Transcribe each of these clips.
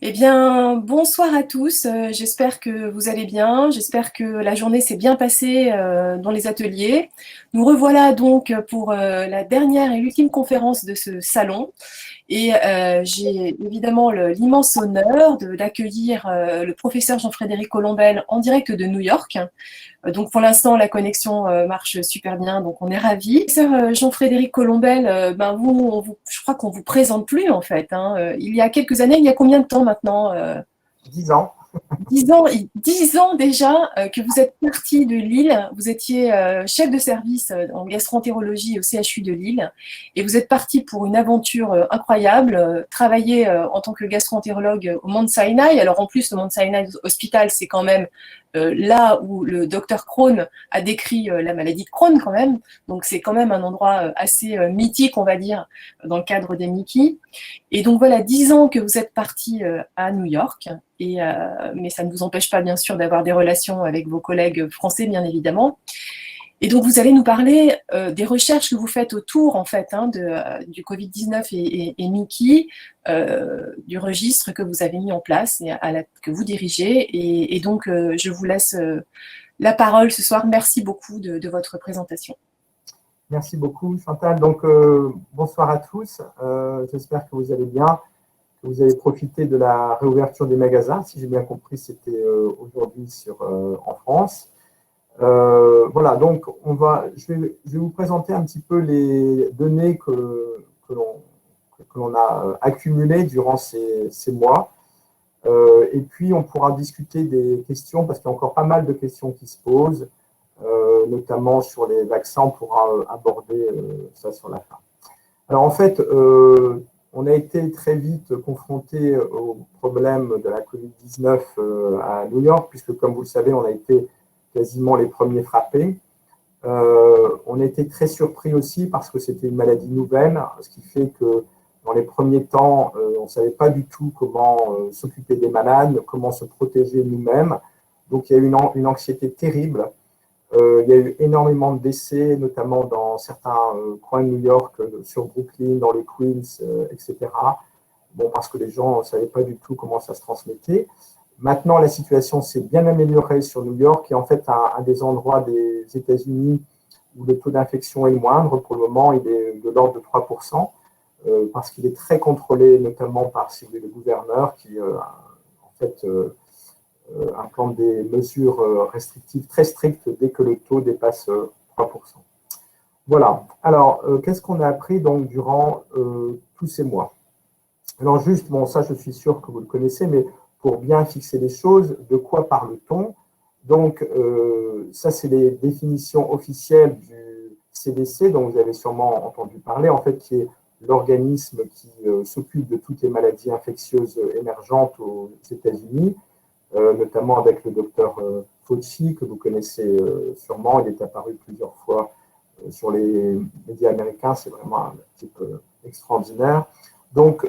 Eh bien, bonsoir à tous. J'espère que vous allez bien. J'espère que la journée s'est bien passée dans les ateliers. Nous revoilà donc pour la dernière et ultime conférence de ce salon. Et j'ai évidemment l'immense honneur d'accueillir le professeur Jean-Frédéric Colombel en direct de New York. Donc pour l'instant, la connexion marche super bien, donc on est ravis. Professeur Jean-Frédéric Colombel, je crois qu'on vous présente plus en fait, hein. Il y a quelques années, il y a combien de temps maintenant 10 ans. 10 ans, 10 ans déjà que vous êtes parti de Lille. Vous étiez chef de service en gastroentérologie au CHU de Lille et vous êtes parti pour une aventure incroyable, travailler en tant que gastroentérologue au Mount Sinai. Alors en plus, le Mount Sinai Hospital, c'est quand même là où le docteur Crohn a décrit la maladie de Crohn quand même. Donc c'est quand même un endroit assez mythique, on va dire, dans le cadre des Mickey. Et donc voilà, 10 ans que vous êtes parti à New York, mais ça ne vous empêche pas bien sûr d'avoir des relations avec vos collègues français, bien évidemment. Et donc vous allez nous parler des recherches que vous faites autour en fait du Covid-19 et Mickey, du registre que vous avez mis en place et que vous dirigez. Et donc je vous laisse la parole ce soir. Merci beaucoup de votre présentation. Merci beaucoup, Chantal. Donc, bonsoir à tous. J'espère que vous allez bien, que vous avez profité de la réouverture des magasins. Si j'ai bien compris, c'était aujourd'hui en France. Voilà, donc je vais vous présenter un petit peu les données que l'on a accumulées durant ces mois. Et puis, on pourra discuter des questions, parce qu'il y a encore pas mal de questions qui se posent. Notamment sur les vaccins, on pourra aborder ça sur la fin. Alors en fait, on a été très vite confronté au problème de la Covid-19 à New York, puisque comme vous le savez, on a été quasiment les premiers frappés. On a été très surpris aussi parce que c'était une maladie nouvelle, ce qui fait que dans les premiers temps, on ne savait pas du tout comment s'occuper des malades, comment se protéger nous-mêmes. Donc il y a eu une anxiété terrible. Il y a eu énormément de décès, notamment dans certains coins de New York, sur Brooklyn, dans le Queens, etc. Bon, parce que les gens ne savaient pas du tout comment ça se transmettait. Maintenant, la situation s'est bien améliorée sur New York, qui est en fait un des endroits des États-Unis où le taux d'infection est le moindre. Pour le moment, il est de l'ordre de 3%, parce qu'il est très contrôlé, notamment par le gouverneur qui, en fait, implante des mesures restrictives très strictes dès que le taux dépasse 3%. Voilà. Alors, qu'est-ce qu'on a appris donc durant tous ces mois? Alors juste, bon, ça je suis sûr que vous le connaissez, mais pour bien fixer les choses, de quoi parle-t-on? Donc, ça c'est les définitions officielles du CDC, dont vous avez sûrement entendu parler, en fait, qui est l'organisme qui s'occupe de toutes les maladies infectieuses émergentes aux États-Unis, notamment avec le docteur Fauci, que vous connaissez sûrement. Il est apparu plusieurs fois sur les médias américains. C'est vraiment un type extraordinaire. Donc,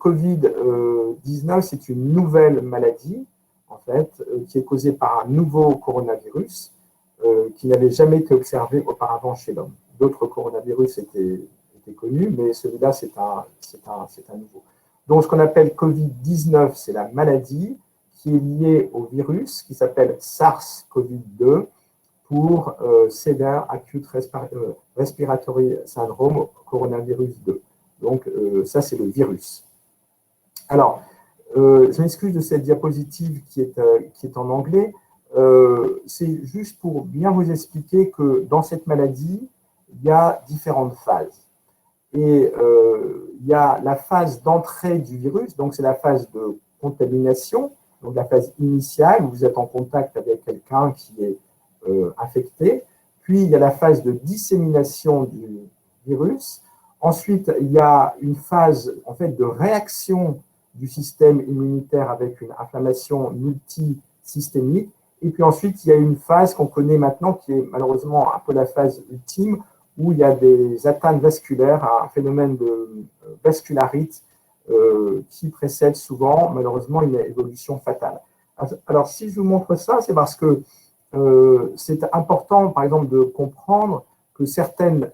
Covid-19, c'est une nouvelle maladie, en fait, qui est causée par un nouveau coronavirus qui n'avait jamais été observé auparavant chez l'homme. D'autres coronavirus étaient connus, mais celui-là, c'est un nouveau. Donc, ce qu'on appelle Covid-19, c'est la maladie qui est lié au virus qui s'appelle SARS-CoV-2 pour Severe Acute Respiratory Syndrome Coronavirus 2. Donc, ça, c'est le virus. Alors, je m'excuse de cette diapositive qui est en anglais. C'est juste pour bien vous expliquer que dans cette maladie, il y a différentes phases. Et il y a la phase d'entrée du virus, donc c'est la phase de contamination, donc la phase initiale, où vous êtes en contact avec quelqu'un qui est infecté. Puis, il y a la phase de dissémination du virus. Ensuite, il y a une phase en fait, de réaction du système immunitaire avec une inflammation multisystémique. Et puis ensuite, il y a une phase qu'on connaît maintenant, qui est malheureusement un peu la phase ultime, où il y a des atteintes vasculaires, un phénomène de vascularite qui précède souvent, malheureusement, une évolution fatale. Alors, si je vous montre ça, c'est parce que c'est important, par exemple, de comprendre que certaines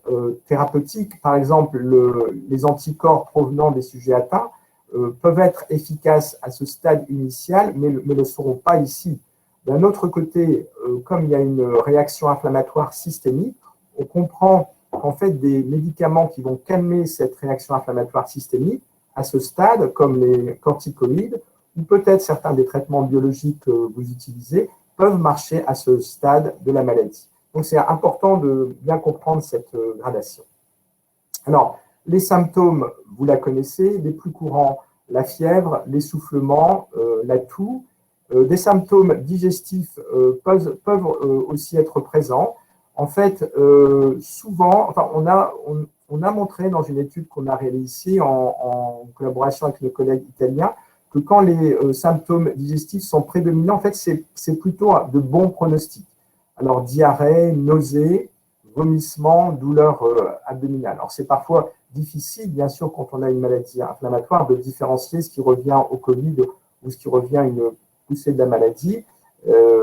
thérapeutiques, par exemple les anticorps provenant des sujets atteints, peuvent être efficaces à ce stade initial, mais ne le seront pas ici. D'un autre côté, comme il y a une réaction inflammatoire systémique, on comprend qu'en fait, des médicaments qui vont calmer cette réaction inflammatoire systémique, à ce stade, comme les corticoïdes, ou peut-être certains des traitements biologiques que vous utilisez, peuvent marcher à ce stade de la maladie. Donc, c'est important de bien comprendre cette gradation. Alors, les symptômes, vous la connaissez, les plus courants, la fièvre, l'essoufflement, la toux. Des symptômes digestifs peuvent aussi être présents. En fait, souvent, enfin, on a montré dans une étude qu'on a réalisée ici en collaboration avec nos collègues italiens que quand les symptômes digestifs sont prédominants, en fait, c'est plutôt de bons pronostics. Alors, diarrhée, nausées, vomissements, douleurs abdominales. Alors, c'est parfois difficile, bien sûr, quand on a une maladie inflammatoire, de différencier ce qui revient au Covid ou ce qui revient à une poussée de la maladie,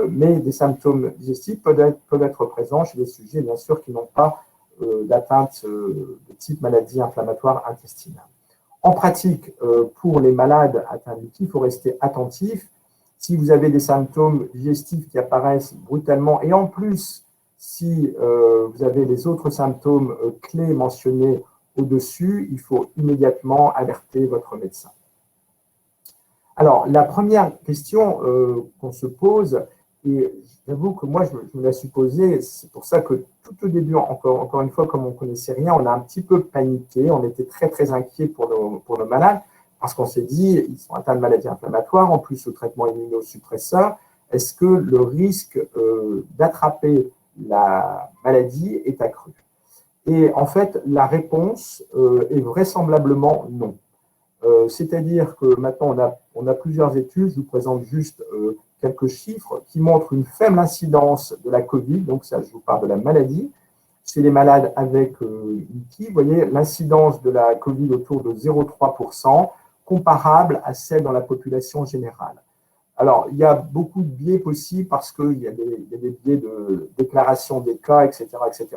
mais des symptômes digestifs peuvent être présents chez des sujets, bien sûr, qui n'ont pas d'atteinte de type maladie inflammatoire intestinale. En pratique, pour les malades atteints du il faut rester attentif. Si vous avez des symptômes digestifs qui apparaissent brutalement, et en plus, si vous avez les autres symptômes clés mentionnés au-dessus, il faut immédiatement alerter votre médecin. Alors, la première question qu'on se pose, et j'avoue que moi, je me la suis posée, c'est pour ça que tout au début, encore une fois, comme on ne connaissait rien, on a un petit peu paniqué, on était très, très inquiets pour nos malades, parce qu'on s'est dit, ils sont atteints de maladies inflammatoires, en plus au traitement immunosuppresseur, est-ce que le risque d'attraper la maladie est accru? Et en fait, la réponse est vraisemblablement non. C'est-à-dire que maintenant, on a plusieurs études, je vous présente juste quelques chiffres qui montrent une faible incidence de la Covid, donc ça, je vous parle de la maladie, chez les malades avec UTI. Vous voyez, l'incidence de la Covid autour de 0,3%, comparable à celle dans la population générale. Alors, il y a beaucoup de biais possibles parce qu'il y a des biais de déclaration des cas, etc., etc.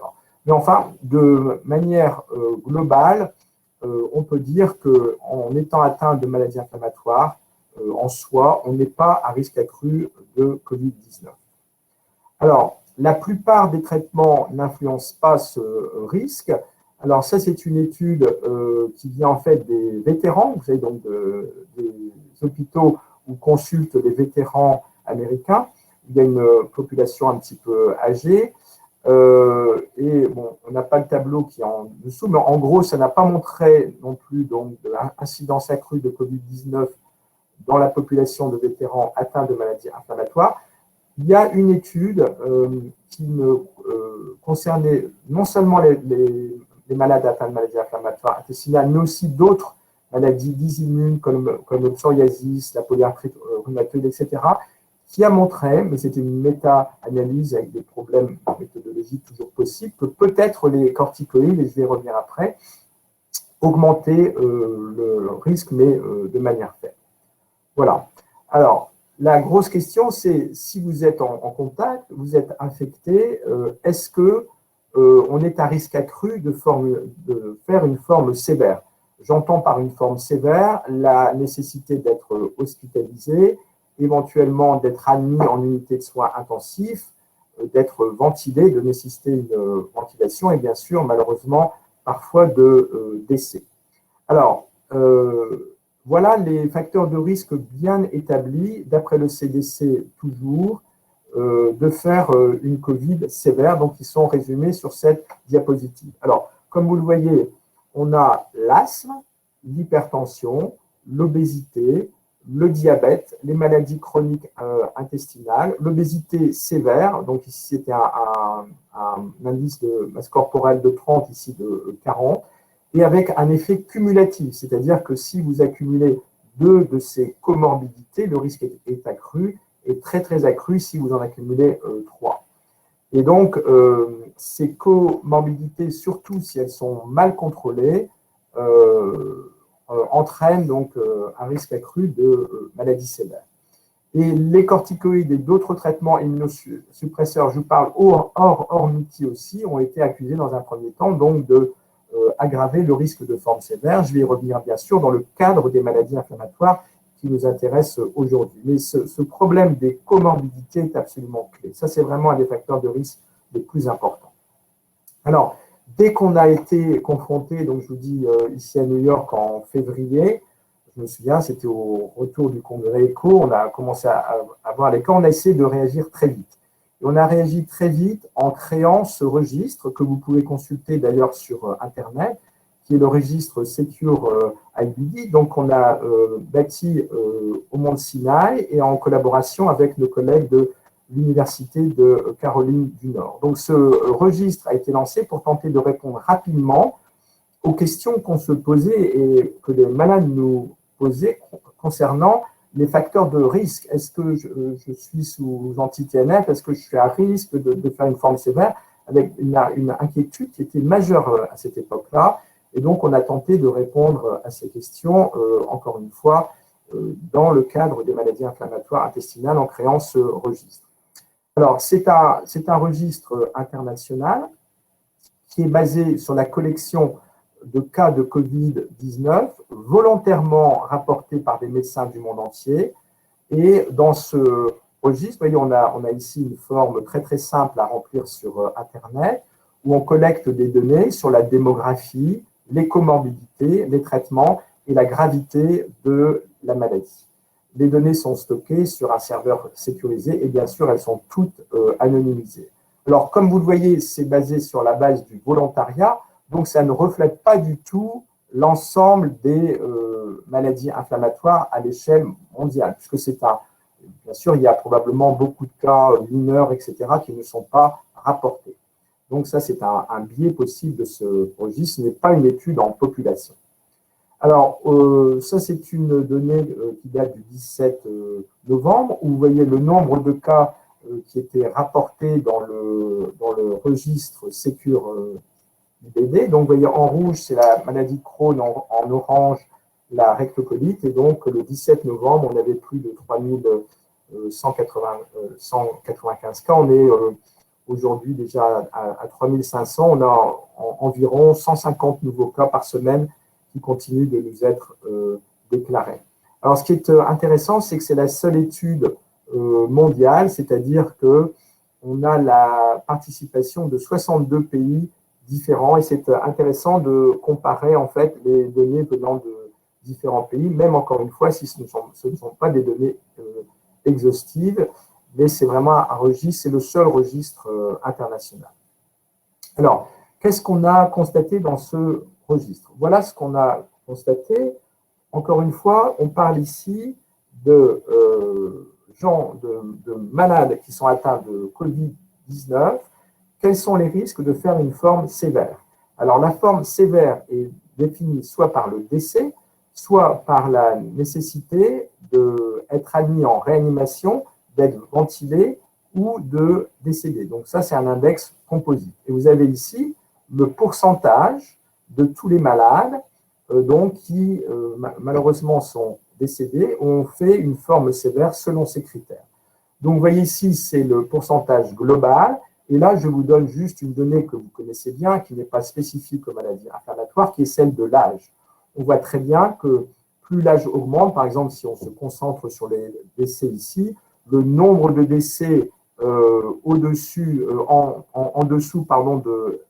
Mais enfin, de manière globale, on peut dire qu'en étant atteint de maladies inflammatoires, en soi, on n'est pas à risque accru de Covid-19. Alors, la plupart des traitements n'influencent pas ce risque. Alors, ça, c'est une étude qui vient en fait des vétérans, vous savez, donc des hôpitaux où consultent les vétérans américains. Il y a une population un petit peu âgée. Et bon, on n'a pas le tableau qui est en dessous, mais en gros, ça n'a pas montré non plus donc, de l'incidence accrue de Covid-19 dans la population de vétérans atteints de maladies inflammatoires. Il y a une étude qui concernait non seulement les malades atteints de maladies inflammatoires intestinales, mais aussi d'autres maladies dysimmunes comme le psoriasis, la polyarthrite rhumatoïde, etc., qui a montré, mais c'était une méta-analyse avec des problèmes méthodologiques toujours possibles, que peut-être les corticoïdes, et je vais y revenir après, augmentaient le risque, mais de manière faible. Voilà. Alors, la grosse question, c'est si vous êtes en contact, vous êtes infecté, est-ce qu'on est à risque accru de faire une forme sévère? J'entends par une forme sévère la nécessité d'être hospitalisé, éventuellement d'être admis en unité de soins intensifs, d'être ventilé, de nécessiter une ventilation et bien sûr, malheureusement, parfois de décès. Alors, voilà les facteurs de risque bien établis, d'après le CDC toujours, de faire une Covid sévère, donc ils sont résumés sur cette diapositive. Alors, comme vous le voyez, on a l'asthme, l'hypertension, l'obésité, le diabète, les maladies chroniques intestinales, l'obésité sévère, donc ici c'était un indice de masse corporelle de 30, ici de 40, et avec un effet cumulatif, c'est-à-dire que si vous accumulez deux de ces comorbidités, le risque est accru, et très très accru si vous en accumulez trois. Et donc, ces comorbidités, surtout si elles sont mal contrôlées, entraînent donc un risque accru de maladie sévère. Et les corticoïdes et d'autres traitements immunosuppresseurs, je vous parle hors MITI aussi, ont été accusés dans un premier temps donc de aggraver le risque de forme sévère. Je vais y revenir bien sûr dans le cadre des maladies inflammatoires qui nous intéressent aujourd'hui. Mais ce problème des comorbidités est absolument clé. Ça, c'est vraiment un des facteurs de risque les plus importants. Alors, dès qu'on a été confronté, donc je vous dis ici à New York en février, je me souviens, c'était au retour du congrès ECHO, on a commencé à voir les cas, on a essayé de réagir très vite. Et on a réagi très vite en créant ce registre que vous pouvez consulter d'ailleurs sur Internet, qui est le registre Secure IBD. Donc, on a bâti au Mont Sinaï et en collaboration avec nos collègues de l'Université de Caroline du Nord. Donc, ce registre a été lancé pour tenter de répondre rapidement aux questions qu'on se posait et que les malades nous posaient concernant les facteurs de risque. Est-ce que je suis sous anti-TNF? Est-ce que je suis à risque de faire une forme sévère? Avec une inquiétude qui était majeure à cette époque-là. Et donc, on a tenté de répondre à ces questions, encore une fois, dans le cadre des maladies inflammatoires intestinales en créant ce registre. Alors, c'est un registre international qui est basé sur la collection de cas de Covid-19 volontairement rapportés par des médecins du monde entier. Et dans ce registre, vous voyez, on a ici une forme très très simple à remplir sur Internet où on collecte des données sur la démographie, les comorbidités, les traitements et la gravité de la maladie. Les données sont stockées sur un serveur sécurisé et bien sûr, elles sont toutes anonymisées. Alors, comme vous le voyez, c'est basé sur la base du volontariat, donc ça ne reflète pas du tout l'ensemble des maladies inflammatoires à l'échelle mondiale, puisque c'est bien sûr, il y a probablement beaucoup de cas mineurs, etc., qui ne sont pas rapportés. Donc ça, c'est un biais possible de ce registre, ce n'est pas une étude en population. Alors, ça, c'est une donnée qui date du 17 novembre, où vous voyez le nombre de cas qui étaient rapportés dans le registre Secure IBD. Donc, vous voyez, en rouge, c'est la maladie de Crohn, en orange, la rectocolite. Et donc, le 17 novembre, on avait plus de 195 cas. On est aujourd'hui déjà à 3500. On a environ 150 nouveaux cas par semaine qui continuent de nous être déclarés. Alors, ce qui est intéressant, c'est que c'est la seule étude mondiale, c'est-à-dire qu'on a la participation de 62 pays différents et c'est intéressant de comparer en fait les données venant de différents pays, même encore une fois si ce ne sont pas des données exhaustives, mais c'est vraiment un registre, c'est le seul registre international. Alors, qu'est-ce qu'on a constaté dans ce registre? Voilà ce qu'on a constaté. Encore une fois, on parle ici de de malades qui sont atteints de Covid-19. Quels sont les risques de faire une forme sévère? Alors, la forme sévère est définie soit par le décès, soit par la nécessité d'être admis en réanimation, d'être ventilé ou de décéder. Donc, ça, c'est un index composite. Et vous avez ici le pourcentage de tous les malades qui, malheureusement, sont décédés, ont fait une forme sévère selon ces critères. Donc, vous voyez ici, c'est le pourcentage global. Et là, je vous donne juste une donnée que vous connaissez bien, qui n'est pas spécifique aux maladies inflammatoires, qui est celle de l'âge. On voit très bien que plus l'âge augmente, par exemple, si on se concentre sur les décès ici, le nombre de décès en dessous de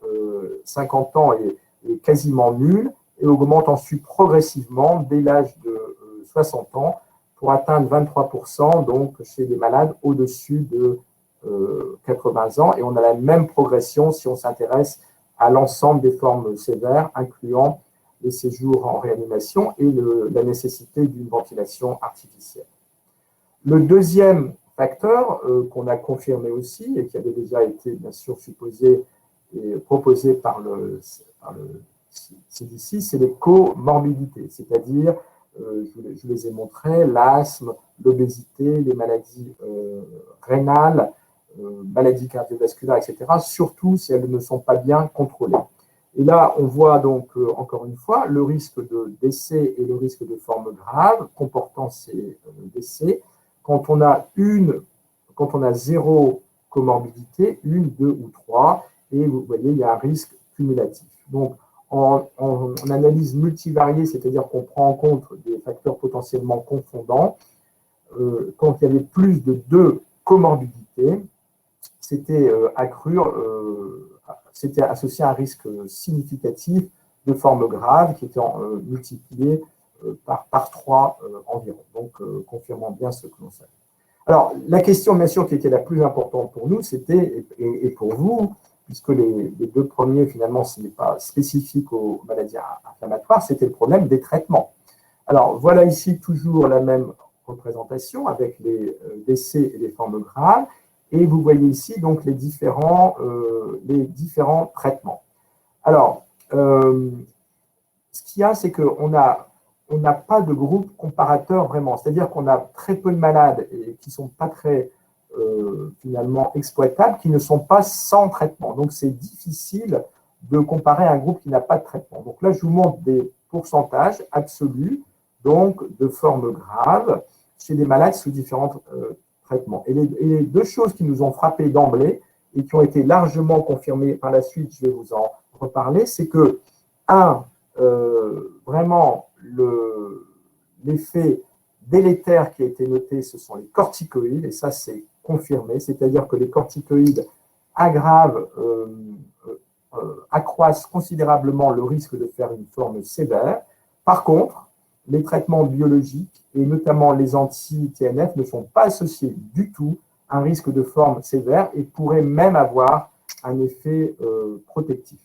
50 ans est quasiment nul et augmente ensuite progressivement dès l'âge de 60 ans pour atteindre 23%, donc chez les malades au-dessus de 80 ans. Et on a la même progression si on s'intéresse à l'ensemble des formes sévères, incluant les séjours en réanimation et la nécessité d'une ventilation artificielle. Le deuxième facteur qu'on a confirmé aussi et qui avait déjà été bien sûr supposé et proposé par le CDC, c'est les comorbidités, c'est-à-dire, je les ai montrés, l'asthme, l'obésité, les maladies rénales, maladies cardiovasculaires, etc., surtout si elles ne sont pas bien contrôlées. Et là, on voit donc, encore une fois, le risque de décès et le risque de forme grave comportant ces décès quand on a zéro comorbidité, 1, 2 ou 3, et vous voyez, il y a un risque cumulatif. Donc, en analyse multivariée, c'est-à-dire qu'on prend en compte des facteurs potentiellement confondants, quand il y avait plus de 2 comorbidités, c'était c'était associé à un risque significatif de forme grave qui était multiplié par 3 environ, donc confirmant bien ce que l'on savait. Alors, la question, bien sûr, qui était la plus importante pour nous, c'était, et pour vous, puisque les 2 premiers, finalement, ce n'est pas spécifique aux maladies inflammatoires, c'était le problème des traitements. Alors, voilà ici toujours la même représentation avec les décès et les formes graves, et vous voyez ici donc les différents traitements. Alors, ce qu'il y a, c'est qu'on n'a pas de groupe comparateur vraiment, c'est-à-dire qu'on a très peu de malades et qui ne sont pas très finalement exploitables, qui ne sont pas sans traitement. Donc, c'est difficile de comparer un groupe qui n'a pas de traitement. Donc là, je vous montre des pourcentages absolus, donc de formes graves, chez des malades sous différents traitements. Et les 2 choses qui nous ont frappé d'emblée et qui ont été largement confirmées par la suite, je vais vous en reparler, c'est que, vraiment, l'effet délétère qui a été noté, ce sont les corticoïdes, et ça c'est confirmé, c'est-à-dire que les corticoïdes accroissent considérablement le risque de faire une forme sévère. Par contre, les traitements biologiques, et notamment les anti-TNF, ne sont pas associés du tout à un risque de forme sévère et pourraient même avoir un effet protectif.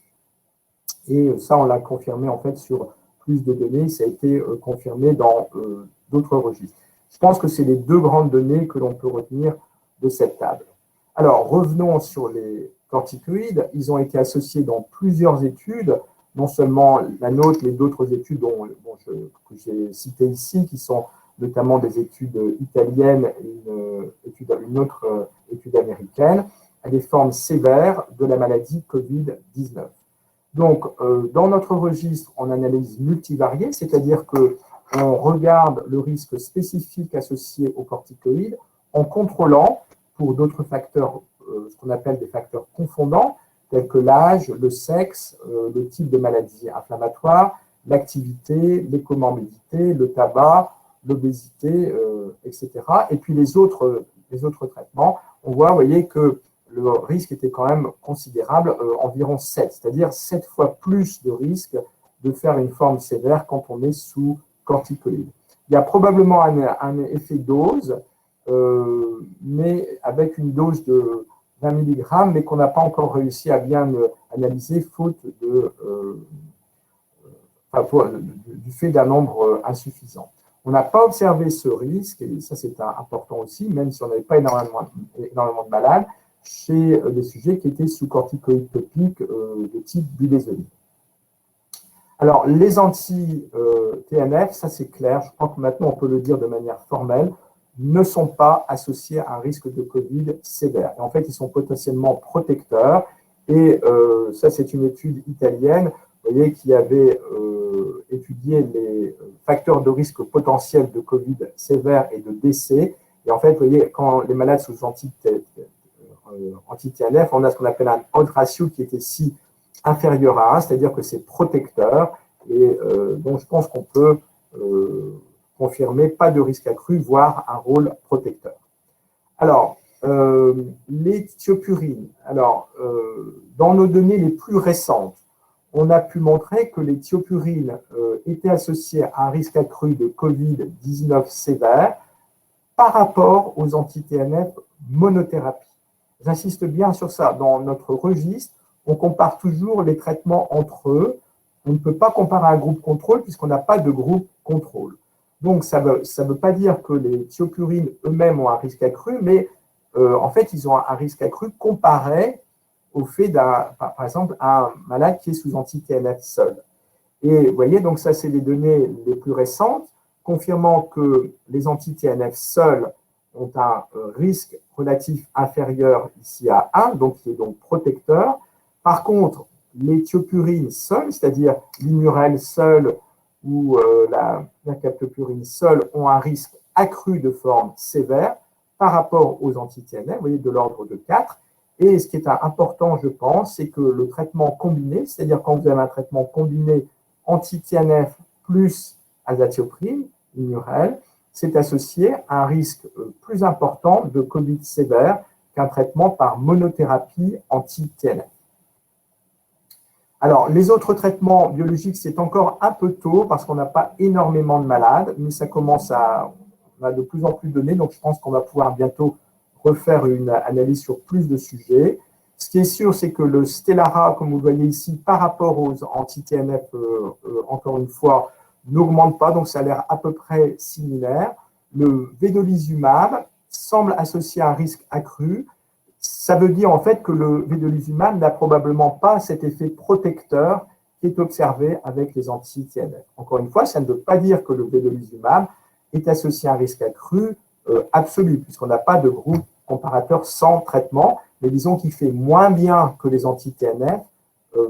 Et ça, on l'a confirmé en fait sur plus de données, ça a été confirmé dans d'autres registres. Je pense que c'est les 2 grandes données que l'on peut retenir de cette table. Alors, revenons sur les corticoïdes. Ils ont été associés dans plusieurs études, non seulement la nôtre, mais d'autres études que j'ai citées ici, qui sont notamment des études italiennes et une autre étude américaine, à des formes sévères de la maladie Covid-19. Donc, dans notre registre, on analyse multivariée, c'est-à-dire qu'on regarde le risque spécifique associé aux corticoïdes en contrôlant pour d'autres facteurs, ce qu'on appelle des facteurs confondants, tels que l'âge, le sexe, le type de maladie inflammatoire, l'activité, les comorbidités, le tabac, l'obésité, etc. Et puis les autres traitements, on voit, vous voyez, que le risque était quand même considérable, environ 7, c'est-à-dire 7 fois plus de risque de faire une forme sévère quand on est sous corticoïdes. Il y a probablement un effet dose, mais avec une dose de 20 mg, mais qu'on n'a pas encore réussi à bien analyser, faute du fait d'un nombre insuffisant. On n'a pas observé ce risque, et ça c'est important aussi, même si on n'avait pas énormément de malades, chez des sujets qui étaient sous corticoïdes topiques de type budesonide. Alors, les anti-TNF, ça c'est clair, je crois que maintenant on peut le dire de manière formelle, ne sont pas associés à un risque de Covid sévère. Et en fait, ils sont potentiellement protecteurs. Et ça, c'est une étude italienne, vous voyez, qui avait étudié les facteurs de risque potentiels de Covid sévère et de décès. Et en fait, vous voyez, quand les malades sous anti-TNF, on a ce qu'on appelle un odds ratio qui est ici inférieur à 1, c'est-à-dire que c'est protecteur. Et donc, je pense qu'on peut confirmer pas de risque accru, voire un rôle protecteur. Alors, les thiopurines. Alors, dans nos données les plus récentes, on a pu montrer que les thiopurines étaient associées à un risque accru de Covid-19 sévère par rapport aux anti-TNF monothérapies. J'insiste bien sur ça. Dans notre registre, on compare toujours les traitements entre eux. On ne peut pas comparer un groupe contrôle puisqu'on n'a pas de groupe contrôle. Donc, ça veut pas dire que les thiopurines eux-mêmes ont un risque accru, mais en fait, ils ont un risque accru comparé au fait par exemple, à un malade qui est sous anti-TNF seul. Et vous voyez, donc ça, c'est les données les plus récentes, confirmant que les anti-TNF seuls ont un risque relatif inférieur ici à 1, donc qui est donc protecteur. Par contre, les thiopurines seules, c'est-à-dire l'imurel seul ou la captoprine seule, ont un risque accru de forme sévère par rapport aux anti-TNF, vous voyez, de l'ordre de 4. Et ce qui est important, je pense, c'est que le traitement combiné, c'est-à-dire quand vous avez un traitement combiné anti-TNF plus azathioprine, Inurel, c'est associé à un risque plus important de Covid sévère qu'un traitement par monothérapie anti-TNF. Alors, les autres traitements biologiques, c'est encore un peu tôt parce qu'on n'a pas énormément de malades, mais ça commence on a de plus en plus de données, donc je pense qu'on va pouvoir bientôt refaire une analyse sur plus de sujets. Ce qui est sûr, c'est que le Stelara, comme vous le voyez ici, par rapport aux anti-TNF, encore une fois, n'augmente pas, donc ça a l'air à peu près similaire. Le vedolizumab semble associé à un risque accru. Ça veut dire en fait que le vedolizumab n'a probablement pas cet effet protecteur qui est observé avec les anti-TNF. Encore une fois, ça ne veut pas dire que le vedolizumab est associé à un risque accru absolu, puisqu'on n'a pas de groupe comparateur sans traitement, mais disons qu'il fait moins bien que les anti-TNF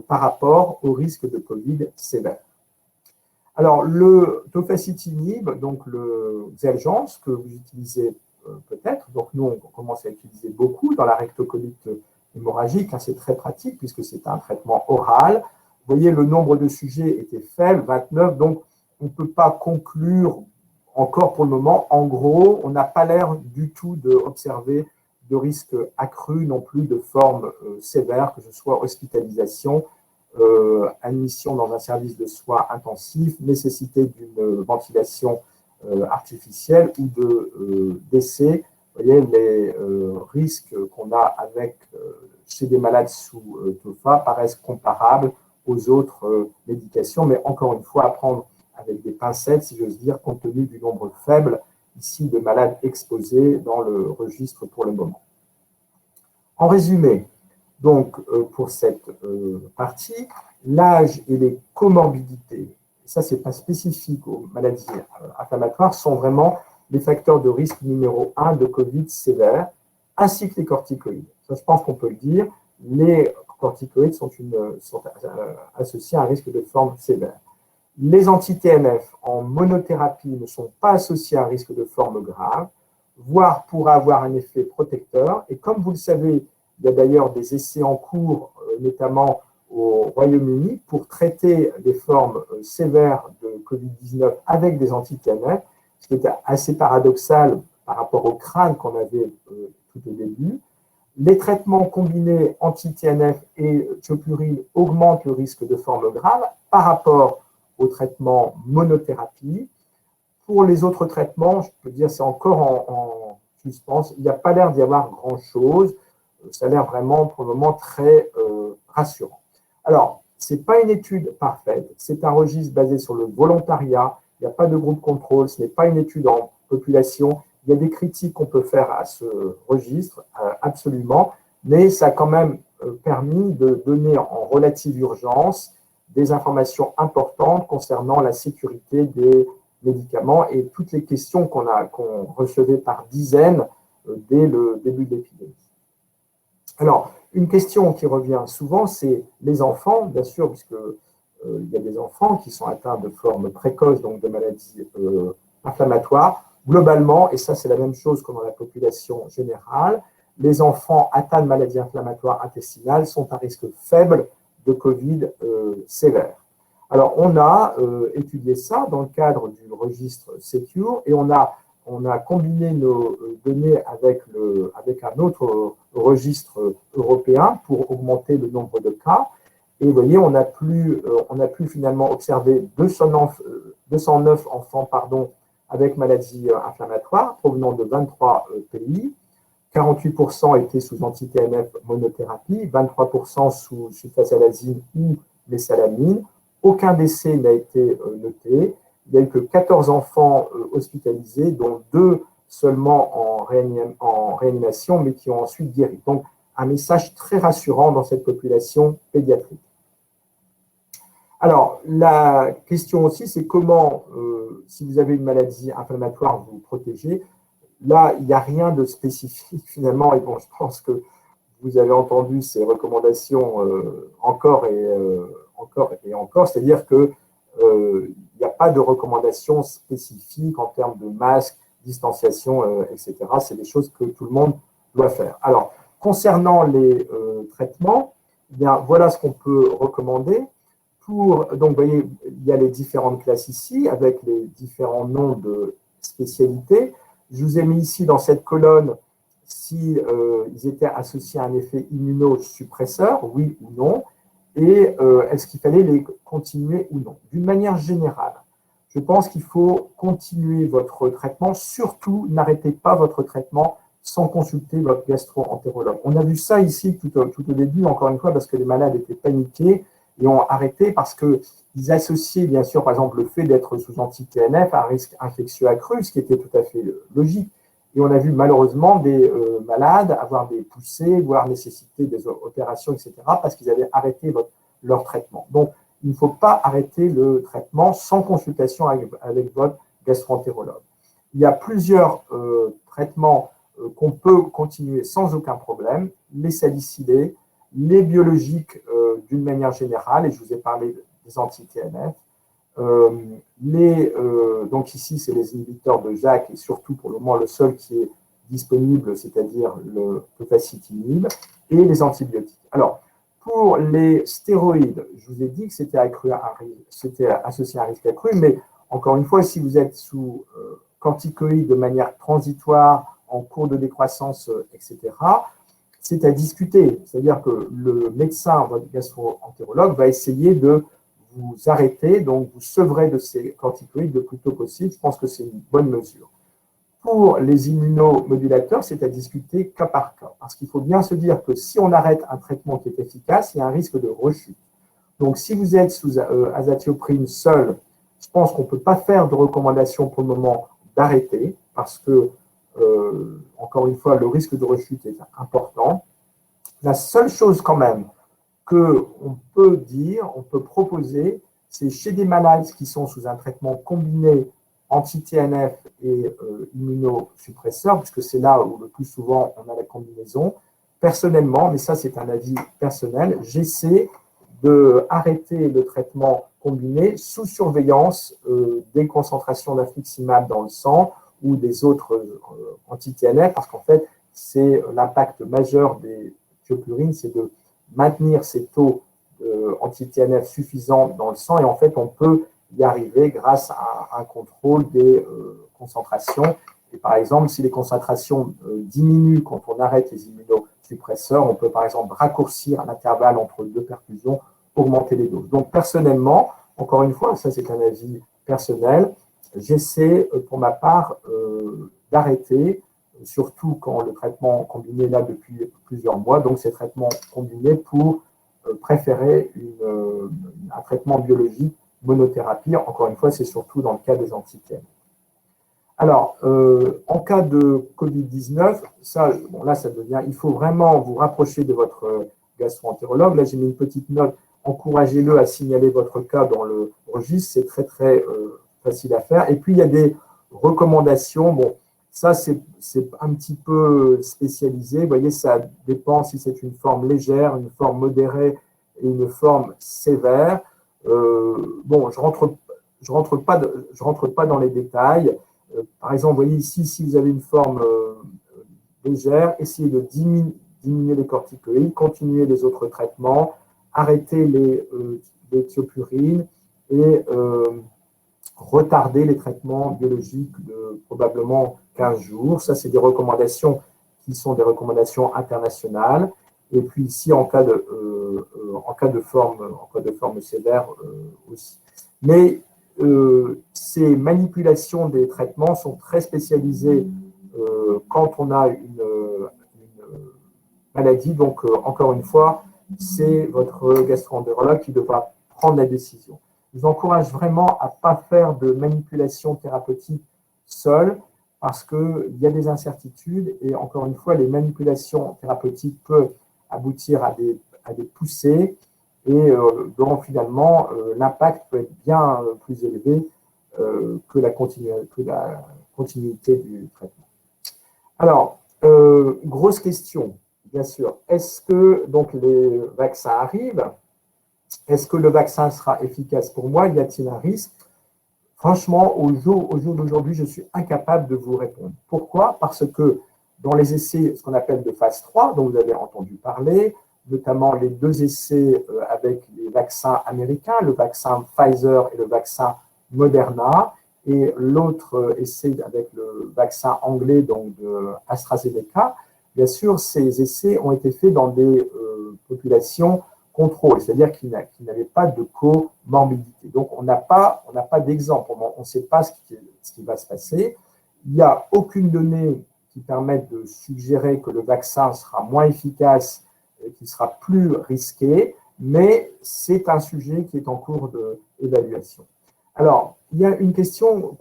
par rapport au risque de Covid sévère. Alors, le tofacitinib, donc le Xeljanz, que vous utilisez peut-être, donc nous, on commence à utiliser beaucoup dans la rectocolite hémorragique, c'est très pratique puisque c'est un traitement oral. Vous voyez, le nombre de sujets était faible, 29, donc on ne peut pas conclure encore pour le moment. En gros, on n'a pas l'air du tout d'observer de risque accru non plus de forme sévère, que ce soit hospitalisation, admission dans un service de soins intensifs, nécessité d'une ventilation artificielle ou de décès. Vous voyez, les risques qu'on a chez des malades sous TOFA paraissent comparables aux autres médications, mais encore une fois, à prendre avec des pincettes, si j'ose dire, compte tenu du nombre faible ici de malades exposés dans le registre pour le moment. En résumé, donc pour cette partie, l'âge et les comorbidités, ça c'est pas spécifique aux maladies inflammatoires, sont vraiment les facteurs de risque numéro 1 de Covid sévère, ainsi que les corticoïdes. Ça, je pense qu'on peut le dire, les corticoïdes sont associés à un risque de forme sévère. Les anti-TNF en monothérapie ne sont pas associés à un risque de forme grave, voire pourraient avoir un effet protecteur. Et comme vous le savez, il y a d'ailleurs des essais en cours, notamment au Royaume-Uni, pour traiter les formes sévères de Covid-19 avec des anti-TNF, ce qui est assez paradoxal par rapport au crâne qu'on avait tout au début. Les traitements combinés anti-TNF et thiopurine augmentent le risque de forme grave par rapport au traitement monothérapie. Pour les autres traitements, je peux dire c'est encore en suspens. Il n'y a pas l'air d'y avoir grand-chose. Ça a l'air vraiment pour le moment très rassurant. Alors, ce n'est pas une étude parfaite. C'est un registre basé sur le volontariat. Il n'y a pas de groupe contrôle. Ce n'est pas une étude en population. Il y a des critiques qu'on peut faire à ce registre, absolument. Mais ça a quand même permis de donner en relative urgence des informations importantes concernant la sécurité des médicaments et toutes les questions qu'on recevait par dizaines dès le début de l'épidémie. Alors, une question qui revient souvent, c'est les enfants, bien sûr, puisque il y a des enfants qui sont atteints de formes précoces, donc de maladies inflammatoires. Globalement, et ça c'est la même chose que dans la population générale, les enfants atteints de maladies inflammatoires intestinales sont à risque faible de Covid sévère. Alors, on a étudié ça dans le cadre du registre Secure et on a combiné nos données avec un autre registre européen pour augmenter le nombre de cas. Et vous voyez, on a pu finalement observer 209 enfants avec maladies inflammatoires provenant de 23 pays. 48% étaient sous anti-TNF monothérapie, 23% sous sulfasalazine ou mésalamine. Aucun décès n'a été noté. Il n'y a eu que 14 enfants hospitalisés, dont 2 seulement en réanimation, mais qui ont ensuite guéri. Donc, un message très rassurant dans cette population pédiatrique. Alors, la question aussi, c'est comment, si vous avez une maladie inflammatoire, vous vous protégez. Là, il n'y a rien de spécifique finalement, et bon, je pense que vous avez entendu ces recommandations encore et encore, c'est-à-dire qu'il n'y a pas de recommandations spécifiques en termes de masques, distanciation, etc. C'est des choses que tout le monde doit faire. Alors, concernant les traitements, eh bien, voilà ce qu'on peut recommander. Donc, vous voyez, il y a les différentes classes ici, avec les différents noms de spécialités. Je vous ai mis ici dans cette colonne si ils étaient associés à un effet immunosuppresseur, oui ou non, et est-ce qu'il fallait les continuer ou non. D'une manière générale, je pense qu'il faut continuer votre traitement, surtout n'arrêtez pas votre traitement sans consulter votre gastro-entérologue. On a vu ça ici tout au début, encore une fois, parce que les malades étaient paniqués et ont arrêté parce qu'ils associaient, bien sûr, par exemple, le fait d'être sous anti-TNF à un risque infectieux accru, ce qui était tout à fait logique. Et on a vu malheureusement des malades avoir des poussées, voire nécessiter des opérations, etc., parce qu'ils avaient arrêté leur traitement. Donc, il ne faut pas arrêter le traitement sans consultation avec votre gastro-entérologue. Il y a plusieurs traitements qu'on peut continuer sans aucun problème, les salicylés, les biologiques d'une manière générale, et je vous ai parlé des anti-TNF, donc ici, c'est les inhibiteurs de JAK, et surtout pour le moment le seul qui est disponible, c'est-à-dire le tofacitinib, et les antibiotiques. Alors, pour les stéroïdes, je vous ai dit que c'était associé à un risque accru, mais encore une fois, si vous êtes sous corticoïdes de manière transitoire, en cours de décroissance, etc., c'est à discuter. C'est-à-dire que le médecin, votre gastro-entérologue, va essayer de vous arrêter, donc vous sevrez de ces corticoïdes le plus tôt possible. Je pense que c'est une bonne mesure. Pour les immunomodulateurs, c'est à discuter cas par cas, parce qu'il faut bien se dire que si on arrête un traitement qui est efficace, il y a un risque de rechute. Donc, si vous êtes sous azatioprine seul, je pense qu'on ne peut pas faire de recommandation pour le moment d'arrêter, parce que, encore une fois, le risque de rechute est important. La seule chose quand même qu'on peut dire, on peut proposer, c'est chez des malades qui sont sous un traitement combiné anti-TNF et immunosuppresseur, puisque c'est là où le plus souvent on a la combinaison. Personnellement, mais ça c'est un avis personnel, j'essaie d'arrêter le traitement combiné sous surveillance des concentrations d'infliximab dans le sang ou des autres anti-TNF, parce qu'en fait, c'est l'impact majeur des thiopurines, c'est de maintenir ces taux anti-TNF suffisants dans le sang, et en fait, on peut y arriver grâce à un contrôle des concentrations. Et par exemple, si les concentrations diminuent quand on arrête les immunosuppresseurs, on peut par exemple raccourcir l'intervalle entre deux perfusions, augmenter les doses. Donc personnellement, encore une fois, ça c'est un avis personnel, j'essaie pour ma part d'arrêter, surtout quand le traitement combiné est là depuis plusieurs mois, donc ces traitements combinés pour préférer un traitement biologique monothérapie. Encore une fois, c'est surtout dans le cas des anti-TNF. Alors, en cas de Covid-19, là, ça devient, il faut vraiment vous rapprocher de votre gastro-entérologue. Là, j'ai mis une petite note, encouragez-le à signaler votre cas dans le registre, c'est très, très facile à faire. Et puis, il y a des recommandations. Bon, ça, c'est un petit peu spécialisé. Vous voyez, ça dépend si c'est une forme légère, une forme modérée et une forme sévère. Bon, je rentre pas dans les détails. Par exemple, vous voyez ici, si vous avez une forme légère, essayez de diminuer les corticoïdes, continuer les autres traitements, arrêter les thiopurines et retarder les traitements biologiques de probablement 15 jours. Ça, c'est des recommandations qui sont des recommandations internationales. Et puis ici, en cas de forme sévère aussi. Mais ces manipulations des traitements sont très spécialisées quand on a une maladie. Donc, encore une fois, c'est votre gastro-entérologue qui devra prendre la décision. Je vous encourage vraiment à ne pas faire de manipulation thérapeutique seule, parce qu'il y a des incertitudes et encore une fois, les manipulations thérapeutiques peuvent aboutir à des poussées et dont finalement l'impact peut être bien plus élevé que la continuité du traitement. Alors, grosse question, bien sûr. Est-ce que donc les vaccins arrivent? Est-ce que le vaccin sera efficace pour moi? Y a-t-il un risque? Franchement, au jour d'aujourd'hui, je suis incapable de vous répondre. Pourquoi? Parce que dans les essais, ce qu'on appelle de phase 3, dont vous avez entendu parler, notamment les 2 essais avec les vaccins américains, le vaccin Pfizer et le vaccin Moderna, et l'autre essai avec le vaccin anglais, donc de AstraZeneca. Bien sûr, ces essais ont été faits dans des populations contrôle, c'est-à-dire qu'ils n'avaient pas de comorbidité. Donc, on n'a pas d'exemple, on ne sait pas ce qui va se passer. Il n'y a aucune donnée qui permette de suggérer que le vaccin sera moins efficace et qu'il sera plus risqué, mais c'est un sujet qui est en cours d'évaluation. Alors, il y a une question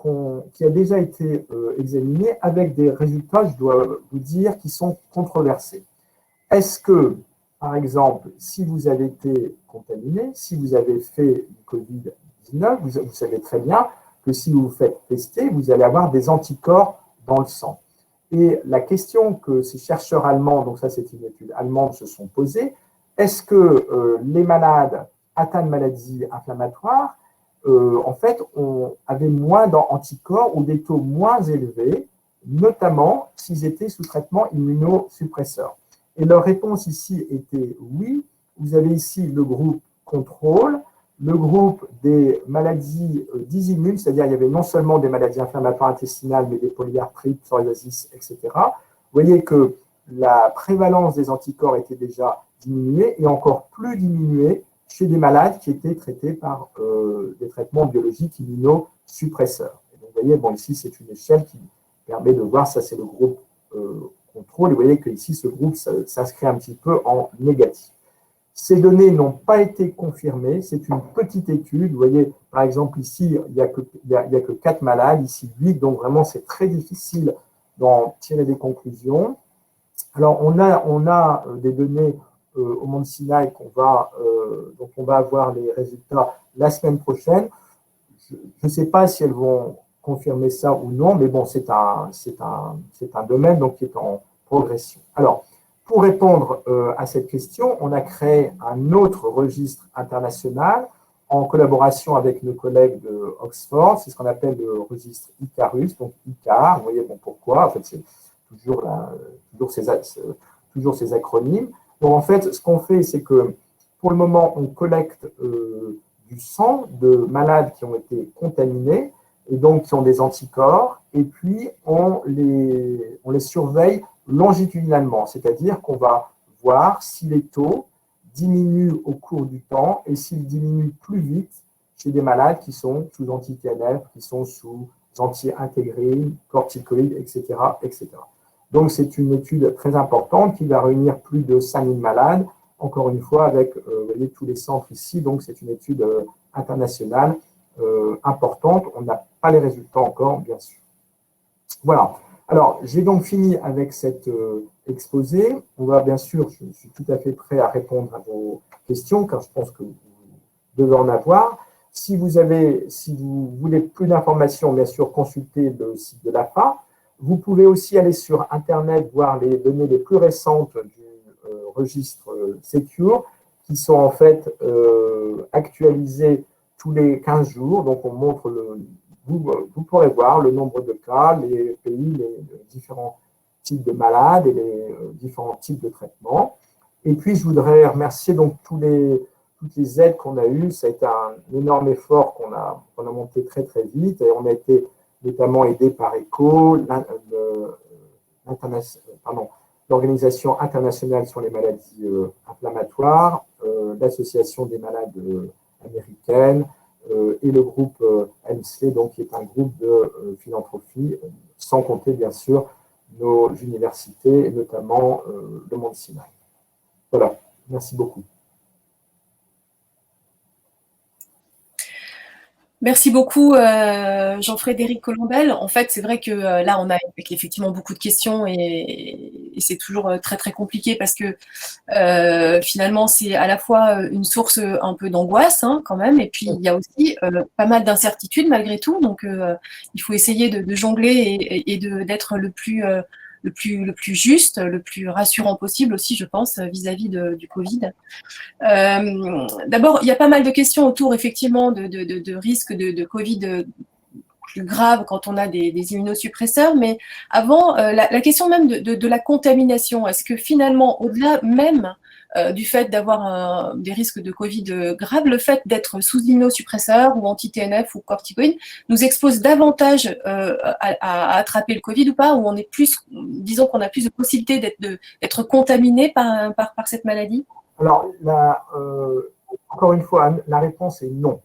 qui a déjà été examinée avec des résultats, je dois vous dire, qui sont controversés. Est-ce que, par exemple, si vous avez été contaminé, si vous avez fait du Covid-19, vous savez très bien que si vous vous faites tester, vous allez avoir des anticorps dans le sang. Et la question que ces chercheurs allemands, donc ça c'est une étude allemande, se sont posées, est-ce que les malades atteints de maladies inflammatoires, en fait, avaient moins d'anticorps ou des taux moins élevés, notamment s'ils étaient sous traitement immunosuppresseur? Et leur réponse ici était oui. Vous avez ici le groupe contrôle, le groupe des maladies dysimmunes, c'est-à-dire il y avait non seulement des maladies inflammatoires intestinales, mais des polyarthrites, psoriasis, etc. Vous voyez que la prévalence des anticorps était déjà diminuée et encore plus diminuée chez des malades qui étaient traités par des traitements biologiques immunosuppresseurs. Et donc, vous voyez, bon, ici, c'est une échelle qui permet de voir, ça c'est le groupe contrôle, et vous voyez qu'ici, ce groupe s'inscrit un petit peu en négatif. Ces données n'ont pas été confirmées, c'est une petite étude, vous voyez, par exemple, ici, il n'y a que 4 malades, ici 8, donc vraiment, c'est très difficile d'en tirer des conclusions. Alors, on a des données au Mont Sinaï dont on va avoir les résultats la semaine prochaine. Je ne sais pas si elles vont confirmer ça ou non, mais bon, c'est un domaine donc, qui est en progression. Alors, pour répondre à cette question, on a créé un autre registre international en collaboration avec nos collègues de Oxford. C'est ce qu'on appelle le registre ICARUS, donc ICAR. Vous voyez bon, pourquoi. En fait, c'est toujours ces acronymes. Donc, en fait, ce qu'on fait, c'est que pour le moment, on collecte du sang de malades qui ont été contaminés et donc qui ont des anticorps, et puis on les surveille longitudinalement, c'est-à-dire qu'on va voir si les taux diminuent au cours du temps et s'ils diminuent plus vite chez des malades qui sont sous anti-TNF, qui sont sous anti-intégrines, corticoïdes, etc., etc. Donc, c'est une étude très importante qui va réunir plus de 5000 malades, encore une fois, avec vous voyez, tous les centres ici. Donc, c'est une étude internationale importante. On n'a pas les résultats encore, bien sûr. Voilà. Alors, j'ai donc fini avec cet exposé. On va, bien sûr, je suis tout à fait prêt à répondre à vos questions, car je pense que vous devez en avoir. Si vous voulez plus d'informations, bien sûr, consultez le site de l'AFA. Vous pouvez aussi aller sur Internet voir les données les plus récentes du registre Secure, qui sont en fait actualisées tous les 15 jours. Donc, on montre vous pourrez voir le nombre de cas, les pays, les différents types de malades et les différents types de traitements. Et puis, je voudrais remercier donc toutes les aides qu'on a eues. Ça a été un énorme effort qu'on a monté très, très vite. Et on a été notamment aidé par ECHO, l'Organisation internationale sur les maladies inflammatoires, l'Association des malades américaines et le groupe MC, donc, qui est un groupe de philanthropie, sans compter bien sûr nos universités, et notamment le Mont Sinaï. Voilà, merci beaucoup. Merci beaucoup, Jean-Frédéric Colombel. En fait, c'est vrai que là, on a effectivement beaucoup de questions et c'est toujours très, très compliqué parce que finalement, c'est à la fois une source un peu d'angoisse hein, quand même, et puis il y a aussi pas mal d'incertitudes malgré tout. Donc, il faut essayer de jongler et d'être le plus juste, le plus rassurant possible aussi, je pense, vis-à-vis du Covid. D'abord, il y a pas mal de questions autour, effectivement, de risque de Covid plus grave quand on a des immunosuppresseurs. Mais avant, la question même de la contamination, est-ce que finalement, au-delà même du fait d'avoir des risques de Covid graves, le fait d'être sous immunosuppresseur ou anti-TNF ou corticoïdes nous expose davantage à attraper le Covid ou pas, ou on est plus, disons qu'on a plus de possibilités d'être contaminé par cette maladie? Alors, encore une fois, la réponse est non.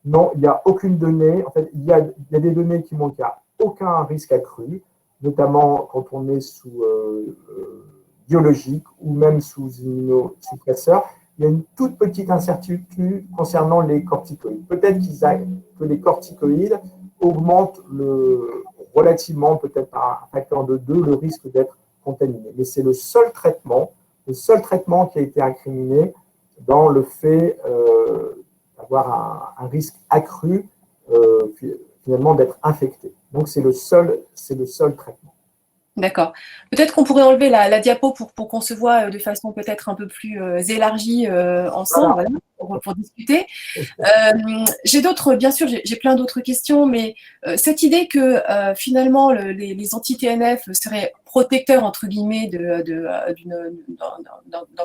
Non, il n'y a aucune donnée. En fait, il y a des données qui montrent qu'il n'y a aucun risque accru, notamment quand on est sous biologique ou même sous immunosuppresseur. Il y a une toute petite incertitude concernant les corticoïdes. Peut-être que les corticoïdes augmentent relativement, peut-être par un facteur de 2, le risque d'être contaminé. Mais c'est le seul traitement qui a été incriminé dans le fait d'avoir un risque accru finalement d'être infecté. Donc c'est le seul traitement. D'accord. Peut-être qu'on pourrait enlever la diapo pour qu'on se voit de façon peut-être un peu plus élargie ensemble, voilà, pour discuter. J'ai bien sûr, j'ai plein d'autres questions, mais cette idée que finalement les anti-TNF seraient protecteurs entre guillemets d'un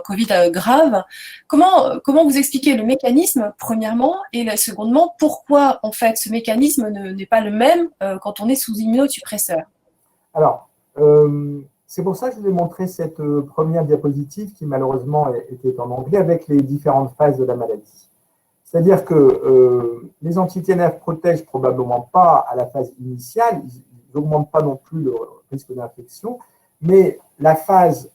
Covid grave, comment vous expliquez le mécanisme premièrement, et secondement, pourquoi en fait ce mécanisme n'est pas le même quand on est sous immunosuppresseur? Alors, c'est pour ça que je vous ai montré cette première diapositive qui malheureusement était en anglais avec les différentes phases de la maladie. C'est-à-dire que les anti-TNF protègent probablement pas à la phase initiale, ils n'augmentent pas non plus le risque d'infection, mais la phase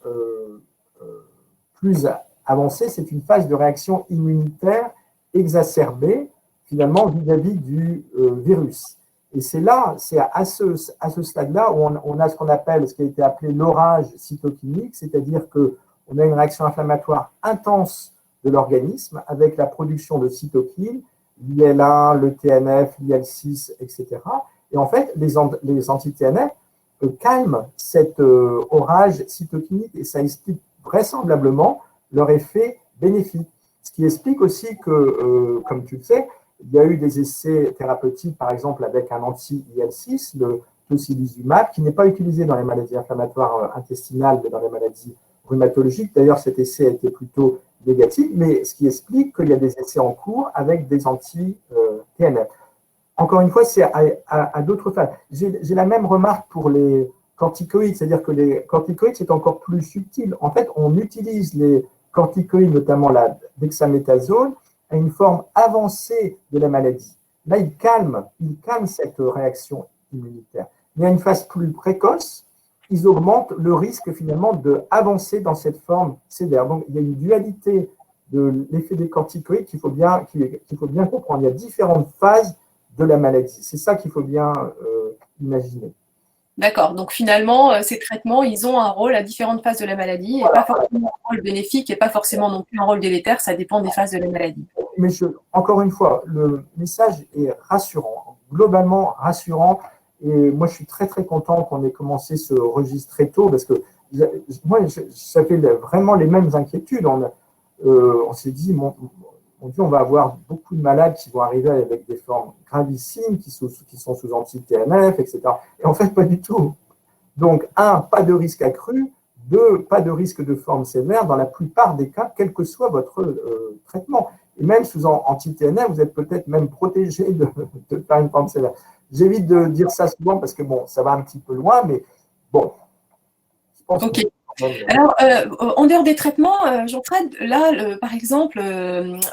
plus avancée, c'est une phase de réaction immunitaire exacerbée finalement vis-à-vis du virus. Et c'est à ce stade-là où on a ce qu'on appelle, ce qui a été appelé l'orage cytokinique, c'est-à-dire qu'on a une réaction inflammatoire intense de l'organisme avec la production de cytokines, l'IL1, le TNF, l'IL6, etc. Et en fait, les anti-TNF calment cet orage cytokinique et ça explique vraisemblablement leur effet bénéfique. Ce qui explique aussi que, comme tu le sais, il y a eu des essais thérapeutiques, par exemple avec un anti-IL6, le tocilizumab, qui n'est pas utilisé dans les maladies inflammatoires intestinales, mais dans les maladies rhumatologiques. D'ailleurs, cet essai a été plutôt négatif, mais ce qui explique qu'il y a des essais en cours avec des anti-TNF. Encore une fois, c'est à d'autres phases. J'ai la même remarque pour les corticoïdes, c'est-à-dire que les corticoïdes, c'est encore plus subtil. En fait, on utilise les corticoïdes, notamment la dexaméthasone, à une forme avancée de la maladie. Là, il calme cette réaction immunitaire. Mais à une phase plus précoce, ils augmentent le risque finalement d'avancer dans cette forme sévère. Donc, il y a une dualité de l'effet des corticoïdes qu'il faut bien comprendre. Il y a différentes phases de la maladie. C'est ça qu'il faut bien imaginer. D'accord. Donc finalement, ces traitements, ils ont un rôle à différentes phases de la maladie, et pas forcément un rôle bénéfique et pas forcément non plus un rôle délétère, ça dépend des phases de la maladie. Mais encore une fois, le message est rassurant, globalement rassurant. Et moi, je suis très, très content qu'on ait commencé ce registre très tôt parce que moi, ça fait vraiment les mêmes inquiétudes. On s'est dit, mon Dieu, on va avoir beaucoup de malades qui vont arriver avec des formes gravissimes, qui sont sous anti-TNF, etc. Et en fait, pas du tout. Donc, pas de risque accru. 2, pas de risque de forme sévère dans la plupart des cas, quel que soit votre traitement. Et même sous anti-TNF, vous êtes peut-être même protégé de faire une forme sévère. J'évite de dire ça souvent parce que bon, ça va un petit peu loin, mais bon. Je pense ok. Alors, en dehors des traitements, Jean-Fred, là, par exemple,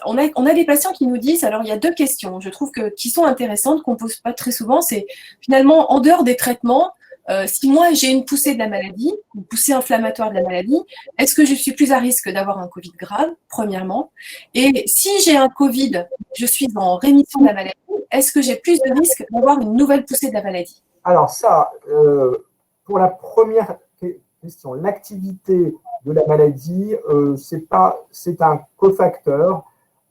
on a des patients qui nous disent, alors il y a 2 questions, je trouve qui sont intéressantes, qu'on ne pose pas très souvent, c'est finalement, en dehors des traitements, si moi j'ai une poussée de la maladie, une poussée inflammatoire de la maladie, est-ce que je suis plus à risque d'avoir un Covid grave, premièrement? Et si j'ai un Covid, je suis en rémission de la maladie, est-ce que j'ai plus de risque d'avoir une nouvelle poussée de la maladie? Alors ça, pour la première question, l'activité de la maladie, c'est un cofacteur.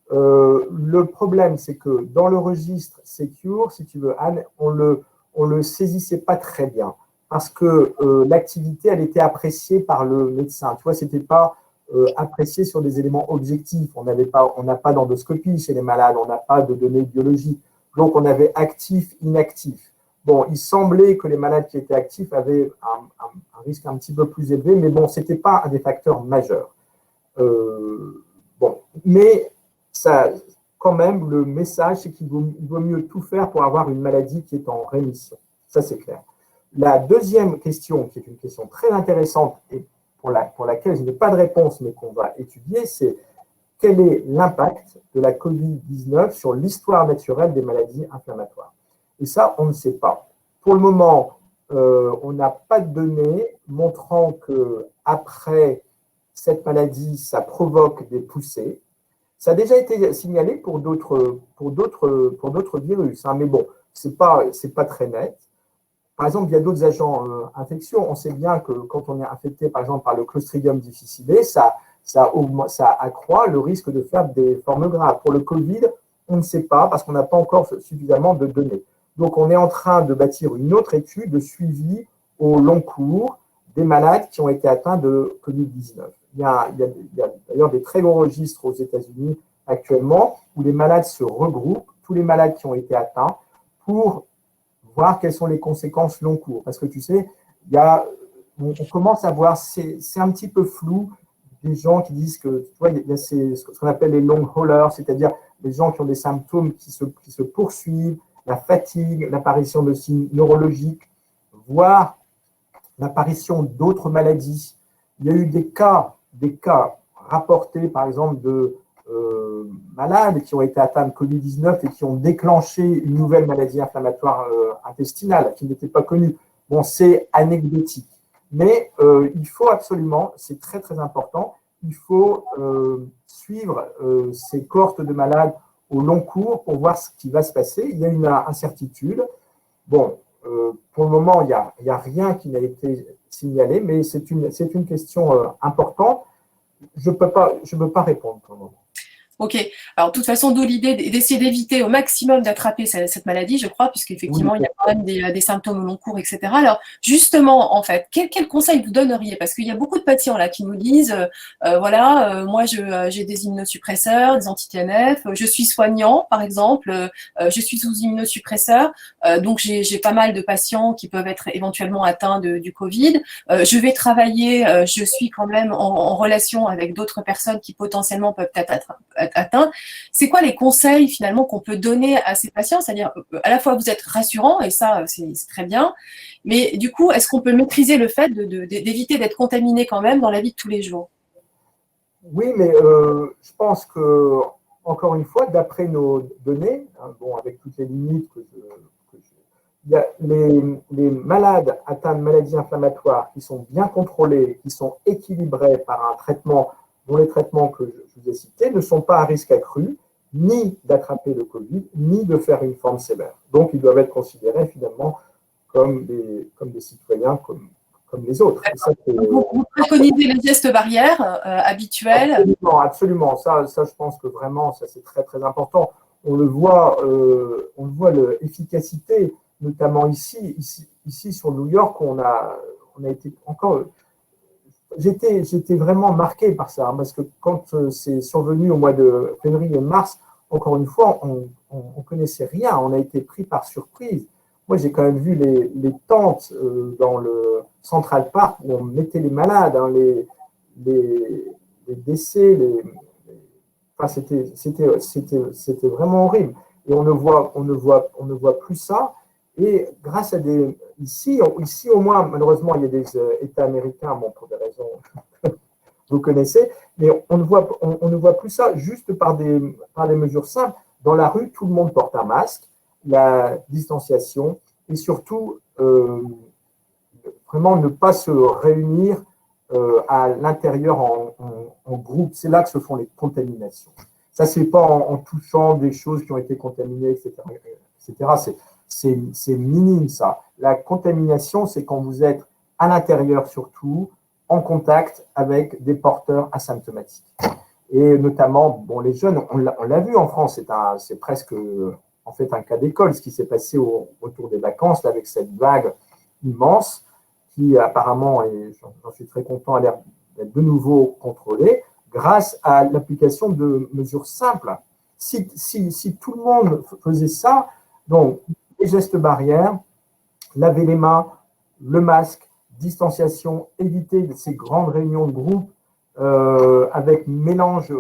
Le problème, c'est que dans le registre Secure, si tu veux, Anne, on le saisissait pas très bien parce que l'activité, elle était appréciée par le médecin. Tu vois, c'était pas apprécié sur des éléments objectifs. On n'a pas d'endoscopie chez les malades, on n'a pas de données biologiques. Donc, on avait actif, inactif. Bon, il semblait que les malades qui étaient actifs avaient un risque un petit peu plus élevé, mais bon, ce n'était pas un des facteurs majeurs. Bon, mais ça, quand même, le message, c'est qu'il vaut mieux tout faire pour avoir une maladie qui est en rémission. Ça, c'est clair. La deuxième question, qui est une question très intéressante et pour laquelle je n'ai pas de réponse, mais qu'on va étudier, c'est quel est l'impact de la COVID-19 sur l'histoire naturelle des maladies inflammatoires. Et ça, on ne sait pas. Pour le moment, on n'a pas de données montrant qu'après cette maladie, ça provoque des poussées. Ça a déjà été signalé pour d'autres virus, hein, mais bon, c'est pas très net. Par exemple, il y a d'autres agents infectieux. On sait bien que quand on est infecté, par exemple, par le Clostridium difficile, ça accroît le risque de faire des formes graves. Pour le Covid, on ne sait pas parce qu'on n'a pas encore suffisamment de données. Donc, on est en train de bâtir une autre étude de suivi au long cours des malades qui ont été atteints de Covid-19. Il y a d'ailleurs des très gros registres aux États-Unis actuellement où les malades se regroupent, tous les malades qui ont été atteints, pour voir quelles sont les conséquences long cours. Parce que tu sais, on commence à voir, c'est un petit peu flou, des gens qui disent que, tu vois, il y a ce qu'on appelle les long haulers, c'est-à-dire les gens qui ont des symptômes qui se poursuivent, la fatigue, l'apparition de signes neurologiques, voire l'apparition d'autres maladies. Il y a eu des cas rapportés, par exemple, de malades qui ont été atteints de Covid-19 et qui ont déclenché une nouvelle maladie inflammatoire intestinale qui n'était pas connue. Bon, c'est anecdotique. Mais il faut absolument, c'est très très important, il faut suivre ces cohortes de malades au long cours pour voir ce qui va se passer. Il y a une incertitude. Bon, pour le moment, il n'y a rien qui n'a été signalé, mais c'est une question importante. Je ne peux pas répondre pour le moment. Ok. Alors, de toute façon, d'où l'idée d'essayer d'éviter au maximum d'attraper cette maladie, je crois, puisqu'effectivement, oui, il y a quand même des symptômes au long cours, etc. Alors, justement, en fait, quel conseil vous donneriez? Parce qu'il y a beaucoup de patients là qui nous disent, moi, j'ai des immunosuppresseurs, des anti-TNF, je suis soignant, par exemple, je suis sous immunosuppresseur, donc j'ai pas mal de patients qui peuvent être éventuellement atteints du Covid. Je vais travailler, je suis quand même en relation avec d'autres personnes qui potentiellement peuvent être atteint. C'est quoi les conseils finalement qu'on peut donner à ces patients? C'est-à-dire, à la fois vous êtes rassurant, et ça c'est très bien, mais du coup, est-ce qu'on peut maîtriser le fait d'éviter d'être contaminé quand même dans la vie de tous les jours? Oui, mais je pense que, encore une fois, d'après nos données, hein, bon, avec toutes les limites il y a les malades atteints de maladies inflammatoires qui sont bien contrôlés, qui sont équilibrés par un traitement dont les traitements que je vous ai cités ne sont pas à risque accru, ni d'attraper le Covid, ni de faire une forme sévère. Donc, ils doivent être considérés finalement comme des citoyens comme les autres. Et ça, vous préconisez les gestes barrières habituels? Absolument, absolument. Ça, je pense que vraiment, ça c'est très très important. On le voit, l'efficacité, notamment ici sur New York, on a été encore. J'étais vraiment marqué par ça, hein, parce que quand c'est survenu au mois de février et mars, encore une fois, on ne connaissait rien, on a été pris par surprise. Moi, j'ai quand même vu les tentes dans le Central Park où on mettait les malades, hein, les décès, enfin, c'était vraiment horrible. Et on ne voit plus ça. Et grâce à ici au moins, malheureusement, il y a des États américains, bon, pour des raisons vous connaissez, mais on ne voit plus ça juste par des mesures simples. Dans la rue, tout le monde porte un masque, la distanciation, et surtout, vraiment ne pas se réunir à l'intérieur en groupe. C'est là que se font les contaminations. Ça, c'est pas en touchant des choses qui ont été contaminées, etc. C'est minime, ça. La contamination, c'est quand vous êtes à l'intérieur surtout, en contact avec des porteurs asymptomatiques. Et notamment, bon, les jeunes, on l'a vu en France, c'est presque en fait un cas d'école, ce qui s'est passé autour des vacances, là, avec cette vague immense qui apparemment, et j'en suis très content, a l'air d'être de nouveau contrôlée grâce à l'application de mesures simples. Si tout le monde faisait ça, Donc, les gestes barrières, laver les mains, le masque, distanciation, éviter ces grandes réunions de groupe avec mélange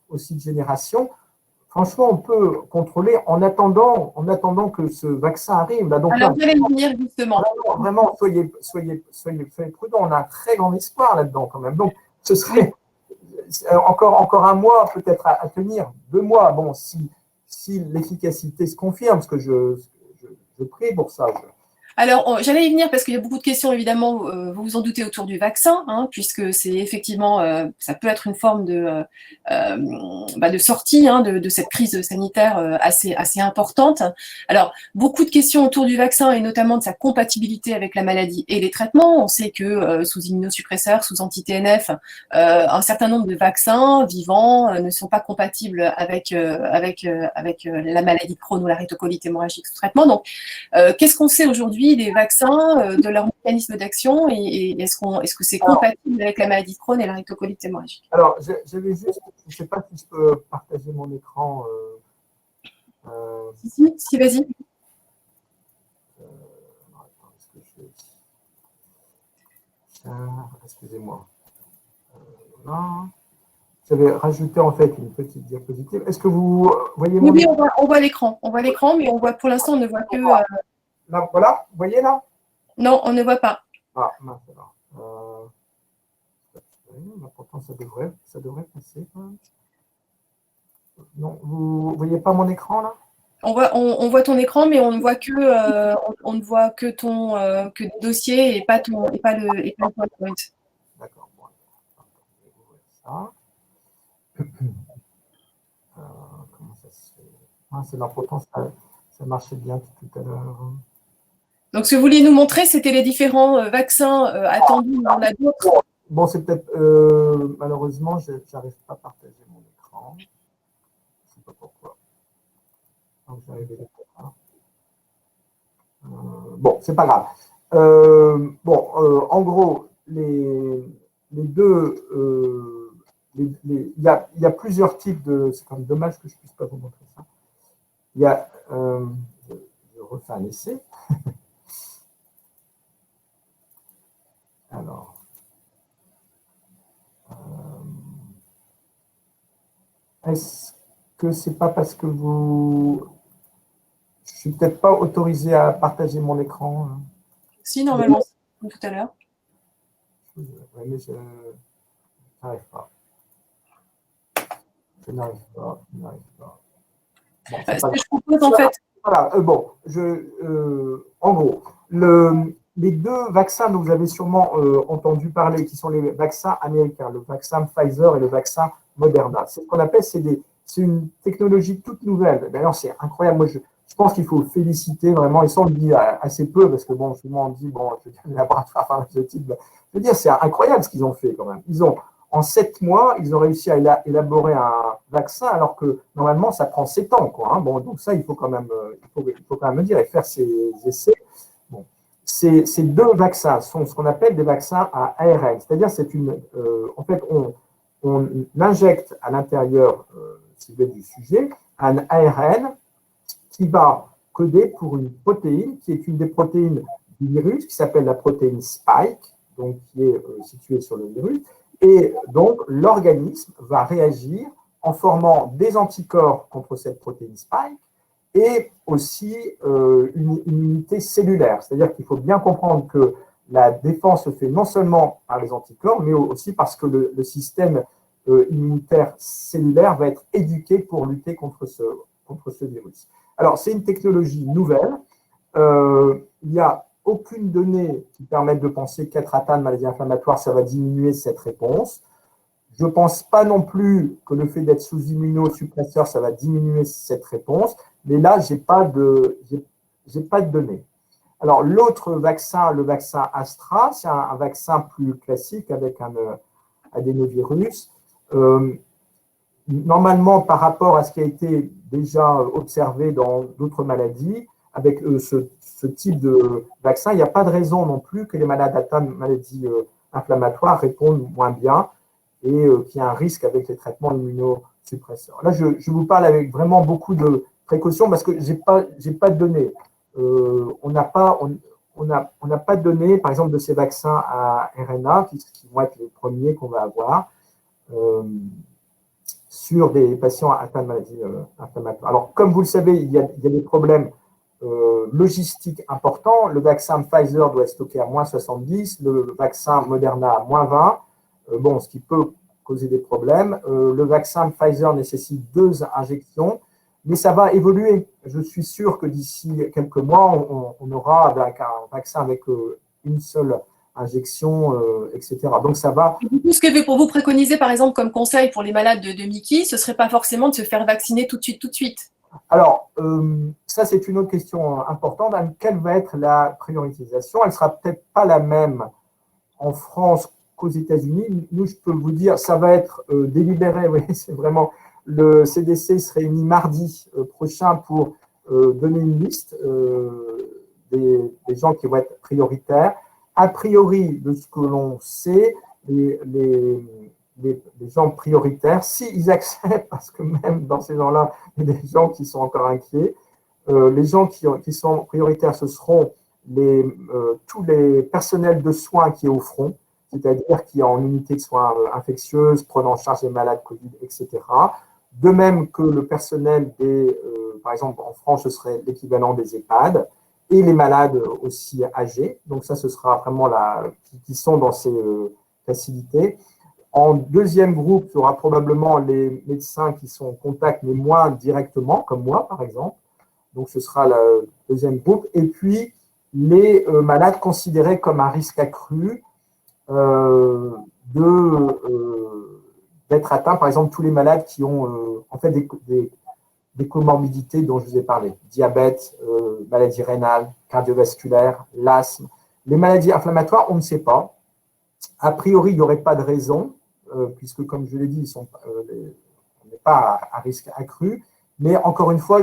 aussi de générations. Franchement, on peut contrôler en attendant que ce vaccin arrive. Là, donc Alors, là, je vais y venir justement. vraiment, soyez prudents. On a un très grand espoir là-dedans quand même. Donc, ce serait encore un mois peut-être à tenir, 2 mois. Bon, si l'efficacité se confirme, parce que je prie pour ça. Alors, j'allais y venir parce qu'il y a beaucoup de questions, évidemment, vous vous en doutez, autour du vaccin, hein, puisque c'est effectivement, ça peut être une forme de sortie hein, de cette crise sanitaire assez importante. Alors, beaucoup de questions autour du vaccin et notamment de sa compatibilité avec la maladie et les traitements. On sait que sous immunosuppresseurs, sous anti-TNF, un certain nombre de vaccins vivants ne sont pas compatibles avec la maladie de Crohn ou la rétocolite hémorragique sous traitement. Donc, qu'est-ce qu'on sait aujourd'hui des vaccins, de leur mécanisme d'action et est-ce que c'est compatible avec la maladie de Crohn et la rétocolite hémorragique? Alors, j'avais juste, je ne sais pas si je peux partager mon écran. Si, vas-y. Excusez-moi. Voilà. J'avais rajouté en fait une petite diapositive. Est-ce que vous voyez mon écran? Oui, on voit l'écran. On voit l'écran, mais on voit, pour l'instant, on ne voit que. Là, voilà, vous voyez là? Non, on ne voit pas. Ah, mince alors. Pourtant, ça devrait passer. Non, vous ne voyez pas mon écran là? On voit ton écran, mais on ne voit que, on ne voit que ton que le dossier et pas le PowerPoint. D'accord. Bon, je vais ouvrir ça. Comment ça se fait? Ah, c'est l'important, ça marchait bien tout à l'heure. Donc, ce que vous vouliez nous montrer, c'était les différents vaccins attendus. Il y en a d'autres. Bon, c'est peut-être malheureusement, je n'arrive pas à partager mon écran. Je ne sais pas pourquoi. Donc, j'arrive à bon, c'est pas grave. En gros, les deux, il y a plusieurs types de. C'est quand même dommage que je ne puisse pas vous montrer ça. Il y a, je refais un essai. Alors, est-ce que c'est pas parce que vous. Je suis peut-être pas autorisé à partager mon écran. Si, normalement, tout à l'heure. Oui, mais je n'arrive pas. Je n'arrive pas. Bon, Ce que je propose, en fait. Voilà, en gros, les deux vaccins dont vous avez sûrement entendu parler, qui sont les vaccins américains, le vaccin Pfizer et le vaccin Moderna, c'est ce qu'on appelle, c'est une technologie toute nouvelle. D'ailleurs, c'est incroyable. Moi, je pense qu'il faut féliciter vraiment, et ça on le dit assez peu, parce que bon, souvent on dit, bon, je viens de laboratoire pharmaceutique, je veux dire, c'est incroyable ce qu'ils ont fait quand même. En 7 mois, ils ont réussi à élaborer un vaccin, alors que normalement, ça prend 7 ans. Quoi, hein. Bon, donc ça, il faut quand même le dire et faire ces essais. Bon. Ces deux vaccins sont ce qu'on appelle des vaccins à ARN. C'est-à-dire, en fait, on injecte à l'intérieur, si vous voulez, du sujet, un ARN qui va coder pour une protéine qui est une des protéines du virus, qui s'appelle la protéine Spike, donc qui est située sur le virus. Et donc, l'organisme va réagir en formant des anticorps contre cette protéine Spike et aussi une immunité cellulaire. C'est-à-dire qu'il faut bien comprendre que la défense se fait non seulement par les anticorps, mais aussi parce que le système immunitaire cellulaire va être éduqué pour lutter contre ce virus. Alors, c'est une technologie nouvelle. Il n'y a aucune donnée qui permette de penser qu'être atteint de maladie inflammatoire, ça va diminuer cette réponse. Je ne pense pas non plus que le fait d'être sous immunosuppresseur, ça va diminuer cette réponse. Mais là, je n'ai pas de données. Alors, l'autre vaccin, le vaccin Astra, c'est un vaccin plus classique avec un adénovirus. Normalement, par rapport à ce qui a été déjà observé dans d'autres maladies, avec ce type de vaccin, il n'y a pas de raison non plus que les malades atteints de maladies inflammatoires répondent moins bien et qu'il y a un risque avec les traitements immunosuppresseurs. Là, je vous parle avec vraiment beaucoup de précaution parce que j'ai pas de données. On n'a pas de données, par exemple, de ces vaccins à RNA qui vont être les premiers qu'on va avoir sur des patients atteints de maladies inflammatoires. Alors, comme vous le savez, il y a des problèmes logistiques importants. Le vaccin Pfizer doit être stocké à moins 70, le vaccin Moderna à moins 20, bon, ce qui peut causer des problèmes. Le vaccin Pfizer nécessite 2 injections, mais ça va évoluer. Je suis sûr que d'ici quelques mois, on aura un vaccin avec une seule injection, etc. Donc, ça va. Du coup, ce que vous préconisez, par exemple, comme conseil pour les malades de Mickey, ce ne serait pas forcément de se faire vacciner tout de suite. Alors, ça, c'est une autre question importante. Quelle va être la priorisation? Elle ne sera peut-être pas la même en France qu'aux États-Unis. Nous, je peux vous dire, ça va être délibéré. Oui, c'est vraiment. Le CDC se réunit mardi prochain pour donner une liste des gens qui vont être prioritaires. A priori, de ce que l'on sait, les gens prioritaires, s'ils acceptent, parce que même dans ces gens-là, il y a des gens qui sont encore inquiets, les gens qui sont prioritaires, ce seront tous les personnels de soins qui est au front, c'est-à-dire qui est en unité de soins infectieuses, prenant en charge les malades Covid, etc. De même que le personnel par exemple, en France, ce serait l'équivalent des EHPAD, et les malades aussi âgés. Donc ça, ce sera vraiment qui sont dans ces facilités. En deuxième groupe, il y aura probablement les médecins qui sont en contact, mais moins directement, comme moi, par exemple. Donc, ce sera le deuxième groupe. Et puis, les malades considérés comme un risque accru d'être atteints, par exemple, tous les malades qui ont en fait des comorbidités dont je vous ai parlé. Diabète, maladie rénale, cardiovasculaire, l'asthme. Les maladies inflammatoires, on ne sait pas. A priori, il n'y aurait pas de raison, puisque, comme je l'ai dit, on n'est pas à risque accru. Mais encore une fois,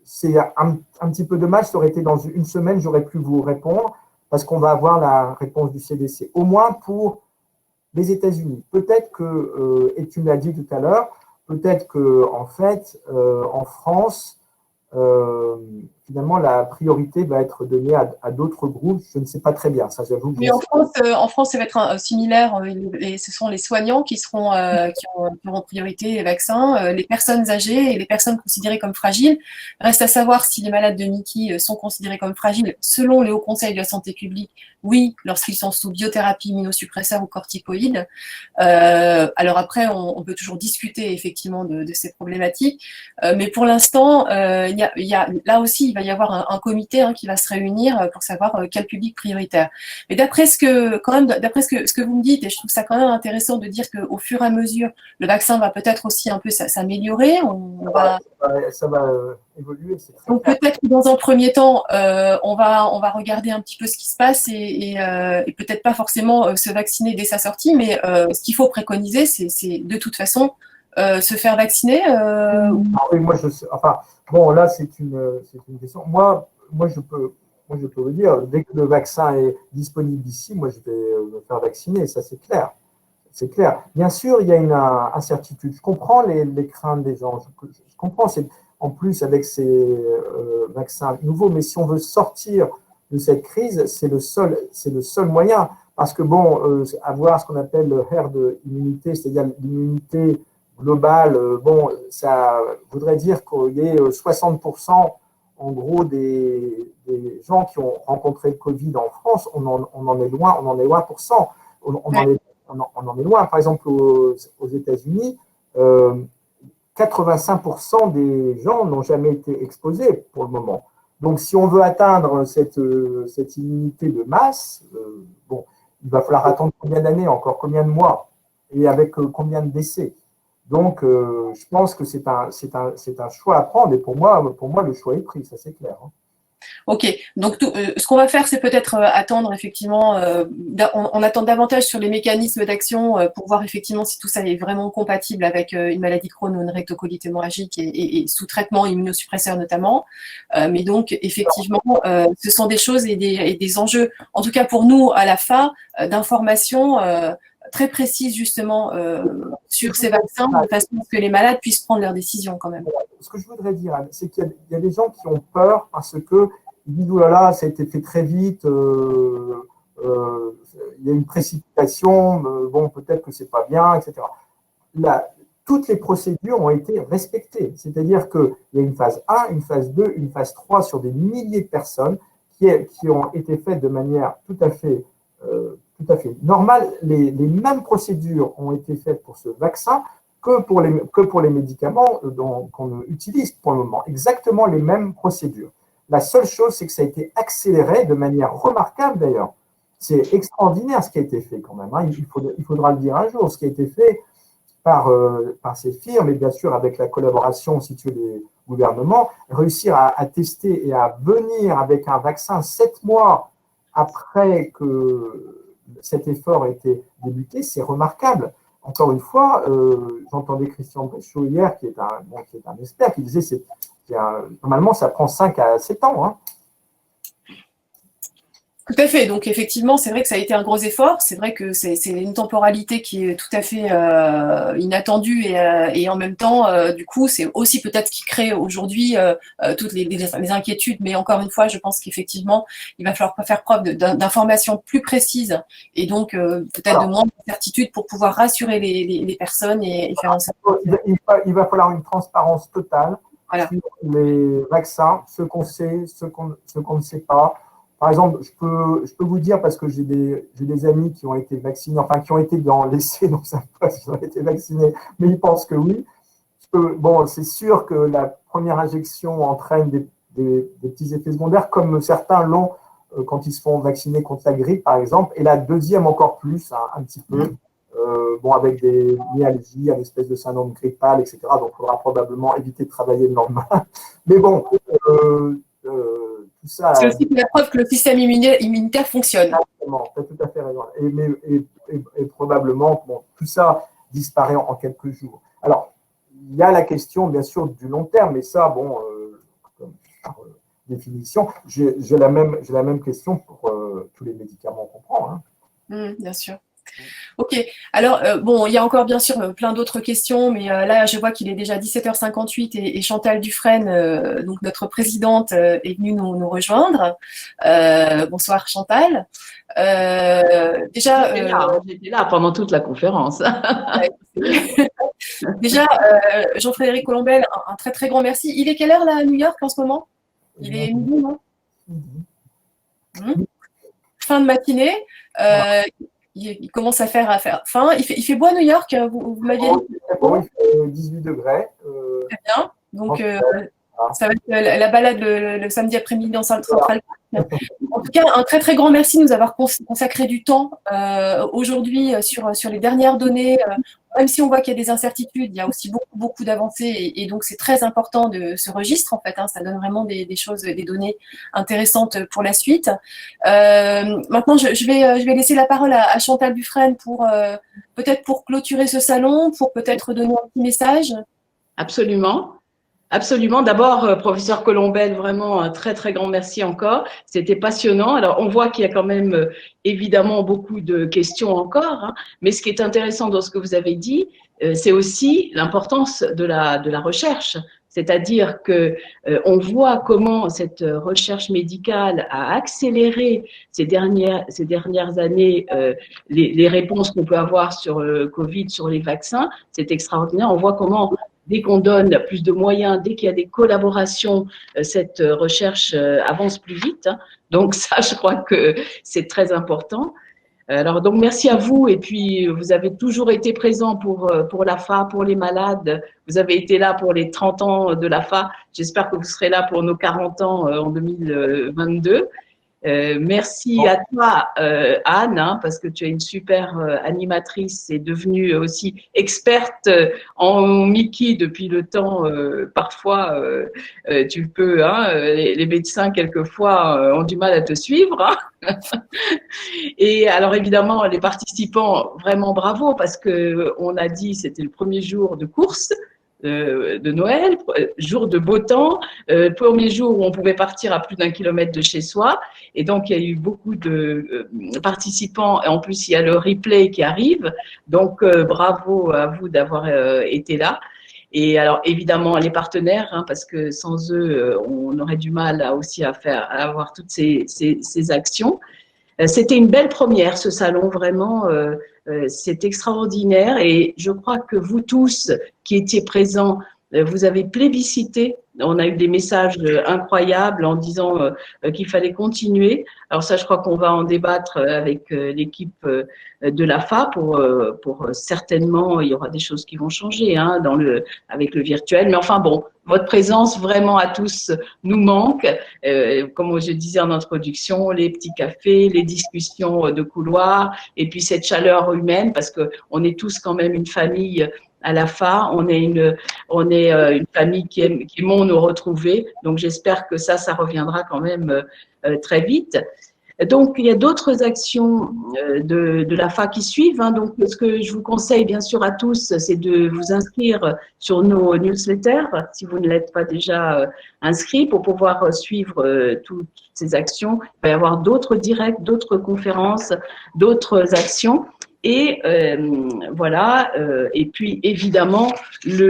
c'est un petit peu dommage. Ça aurait été dans une semaine, j'aurais pu vous répondre, parce qu'on va avoir la réponse du CDC, au moins pour les États-Unis. Peut-être que, et tu me l'as dit tout à l'heure, peut-être qu'en fait, en France, finalement, la priorité va être donnée à d'autres groupes. Je ne sais pas très bien, ça j'avoue. Mais en France, ça va être similaire. Et ce sont les soignants qui auront priorité les vaccins. Les personnes âgées et les personnes considérées comme fragiles. Reste à savoir si les malades de Mickey sont considérés comme fragiles selon le Haut Conseil de la santé publique. Oui, lorsqu'ils sont sous biothérapie, immunosuppresseurs ou corticoïdes. Alors après, on peut toujours discuter effectivement de ces problématiques. Mais pour l'instant, là aussi, il va y avoir un comité qui va se réunir pour savoir quel public prioritaire. Mais d'après ce que vous me dites, et je trouve ça quand même intéressant de dire qu'au fur et à mesure, le vaccin va peut-être aussi un peu s'améliorer. Ça va évoluer. Donc peut-être que dans un premier temps, on va regarder un petit peu ce qui se passe et peut-être pas forcément se vacciner dès sa sortie, mais ce qu'il faut préconiser, c'est de toute façon se faire vacciner. Oui, moi, bon, là, c'est une question. Moi, je peux vous dire, dès que le vaccin est disponible ici, moi, je vais me faire vacciner, ça, c'est clair. C'est clair. Bien sûr, il y a une incertitude. Je comprends les craintes des gens. Je comprends. En plus, avec ces vaccins nouveaux, mais si on veut sortir de cette crise, c'est le seul moyen. Parce que, bon, avoir ce qu'on appelle le herd immunité, c'est-à-dire l'immunité globale, bon, ça voudrait dire qu'il y ait 60% en gros des gens qui ont rencontré le Covid en France. On en est loin, on en est loin pour cent. On en est loin. Par exemple, aux États-Unis, 85% des gens n'ont jamais été exposés pour le moment. Donc, si on veut atteindre cette immunité de masse, bon, il va falloir attendre combien d'années, encore combien de mois, et avec combien de décès. Donc, je pense que c'est un choix à prendre, et pour moi, le choix est pris, ça c'est clair. Ok, donc ce qu'on va faire, c'est peut-être attendre effectivement, on attend davantage sur les mécanismes d'action pour voir effectivement si tout ça est vraiment compatible avec une maladie Crohn ou une rectocolite hémorragique et sous traitement immunosuppresseur notamment. Mais donc effectivement, ce sont des choses et des enjeux, en tout cas pour nous à la FA, d'information très précises justement sur ces vaccins, de façon à ce que les malades puissent prendre leurs décisions quand même. Ce que je voudrais dire, Anne, c'est qu'il y a des gens qui ont peur parce que ils disent oh là là, ça a été fait très vite, il y a une précipitation, bon peut-être que c'est pas bien, etc. Là, toutes les procédures ont été respectées, c'est-à-dire qu'il y a une phase 1, une phase 2, une phase 3 sur des milliers de personnes qui ont été faites de manière tout à fait normale. Les mêmes procédures ont été faites pour ce vaccin que pour les médicaments qu'on utilise pour le moment. Exactement les mêmes procédures. La seule chose, c'est que ça a été accéléré de manière remarquable d'ailleurs. C'est extraordinaire ce qui a été fait quand même. Hein. Il faudra le dire un jour. Ce qui a été fait par ces firmes et bien sûr avec la collaboration située des gouvernements, réussir à tester et à venir avec un vaccin 7 mois après que cet effort ait été débuté, c'est remarquable. Encore une fois, j'entendais Christian Bréchot hier, qui est un expert, qui disait normalement ça prend 5 à 7 ans. Hein. Tout à fait. Donc effectivement, c'est vrai que ça a été un gros effort. C'est vrai que c'est une temporalité qui est tout à fait inattendue et en même temps, du coup, c'est aussi peut-être ce qui crée aujourd'hui toutes les inquiétudes. Mais encore une fois, je pense qu'effectivement, il va falloir faire preuve d'informations plus précises et donc peut-être de moins de certitude pour pouvoir rassurer les personnes et faire en sorte. Il va falloir une transparence totale sur les vaccins, ce qu'on sait, ce qu'on ne sait pas. Par exemple, je peux vous dire, parce que j'ai des amis qui ont été vaccinés, enfin qui ont été dans l'essai, donc ça ne pas s'ils ont été vaccinés, mais ils pensent que oui. Bon, c'est sûr que la première injection entraîne des petits effets secondaires, comme certains l'ont quand ils se font vacciner contre la grippe, par exemple, et la deuxième encore plus, un petit peu, avec des myalgies, une espèce de syndrome grippal, etc. Donc, il faudra probablement éviter de travailler le lendemain. Mais bon, tout ça. C'est aussi la preuve que le système immunitaire fonctionne. Exactement, tu as tout à fait raison. Et probablement, tout ça disparaît en quelques jours. Alors, il y a la question, bien sûr, du long terme, mais ça, par définition, j'ai la même question pour tous les médicaments qu'on prend. Hein. Bien sûr. Ok, alors il y a encore bien sûr plein d'autres questions, mais là je vois qu'il est déjà 17h58 et Chantal Dufresne, donc notre présidente, est venue nous rejoindre. Bonsoir Chantal. J'étais là pendant toute la conférence. Déjà, Jean-Frédéric Colombel, un très très grand merci. Il est quelle heure là à New York en ce moment? Il est midi, non? Fin de matinée. Il commence à faire faim. Il fait beau à New York, vous m'aviez dit? Il fait 18 degrés. Très bien. Donc, ça va être la balade le samedi après-midi dans Central Park. En tout cas, un très très grand merci de nous avoir consacré du temps aujourd'hui sur les dernières données. Même si on voit qu'il y a des incertitudes, il y a aussi beaucoup d'avancées et donc c'est très important de ce registre en fait. Hein, ça donne vraiment des choses, des données intéressantes pour la suite. Maintenant, je vais laisser la parole à Chantal Dufresne peut-être pour clôturer ce salon, pour peut-être donner un petit message. Absolument. Absolument. D'abord, professeur Colombel, vraiment un très, très grand merci encore. C'était passionnant. Alors, on voit qu'il y a quand même évidemment beaucoup de questions encore, hein, mais ce qui est intéressant dans ce que vous avez dit, c'est aussi l'importance de la recherche. C'est-à-dire que on voit comment cette recherche médicale a accéléré ces dernières années les réponses qu'on peut avoir sur le Covid, sur les vaccins. C'est extraordinaire. On voit comment dès qu'on donne plus de moyens, dès qu'il y a des collaborations, cette recherche avance plus vite. Hein. Donc ça, je crois que c'est très important. Alors donc merci à vous et puis vous avez toujours été présent pour l'AFA, pour les malades. Vous avez été là pour les 30 ans de l'AFA. J'espère que vous serez là pour nos 40 ans en 2022. Merci à toi, Anne, hein, parce que tu es une super animatrice et devenue aussi experte en Mickey depuis le temps. Parfois, tu peux, hein, les médecins, quelquefois, ont du mal à te suivre. Hein. Et alors, évidemment, les participants, vraiment bravo, parce que on a dit c'était le premier jour de course. de Noël, jour de beau temps, premier jour où on pouvait partir à plus d'1 kilomètre de chez soi. Et donc, il y a eu beaucoup de participants. Et en plus, il y a le replay qui arrive. Donc, bravo à vous d'avoir été là. Et alors, évidemment, les partenaires, hein, parce que sans eux, on aurait du mal aussi à avoir toutes ces actions. C'était une belle première, ce salon, vraiment, c'est extraordinaire. Et je crois que vous tous qui étiez présents, vous avez plébiscité. On a eu des messages incroyables en disant qu'il fallait continuer. Alors ça, je crois qu'on va en débattre avec l'équipe de l'AFA pour certainement, il y aura des choses qui vont changer hein, avec le virtuel. Mais enfin bon, votre présence vraiment à tous nous manque. Comme je disais en introduction, les petits cafés, les discussions de couloir et puis cette chaleur humaine parce qu'on est tous quand même une famille à l'AFA, on est une famille qui aimons nous retrouver. Donc, j'espère que ça reviendra quand même très vite. Donc, il y a d'autres actions de l'AFA qui suivent. Hein. Donc, ce que je vous conseille, bien sûr, à tous, c'est de vous inscrire sur nos newsletters, si vous ne l'êtes pas déjà inscrit, pour pouvoir suivre toutes ces actions. Il va y avoir d'autres directs, d'autres conférences, d'autres actions. Et voilà. Et puis, évidemment, je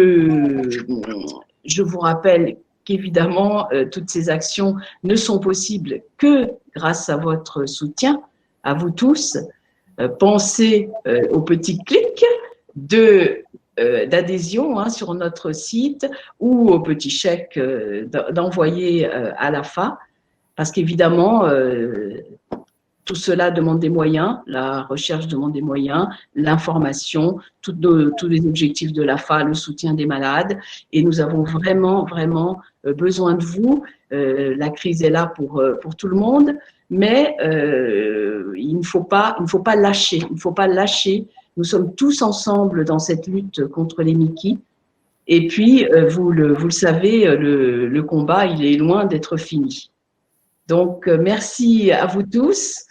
vous rappelle qu'évidemment, toutes ces actions ne sont possibles que grâce à votre soutien, à vous tous. Pensez au petit clic d'adhésion hein, sur notre site ou au petit chèque d'envoyer à l'AFA, parce qu'évidemment, tout cela demande des moyens, la recherche demande des moyens, l'information, tous les objectifs de l'AFA, le soutien des malades. Et nous avons vraiment, vraiment besoin de vous. La crise est là pour tout le monde, mais il ne faut pas lâcher. Il ne faut pas lâcher. Nous sommes tous ensemble dans cette lutte contre les Mickey. Et puis, vous le savez, le combat, il est loin d'être fini. Donc, merci à vous tous.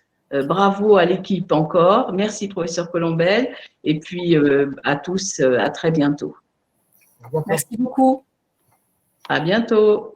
Bravo à l'équipe encore. Merci, professeur Colombel. Et puis, à tous, à très bientôt. Merci beaucoup. À bientôt.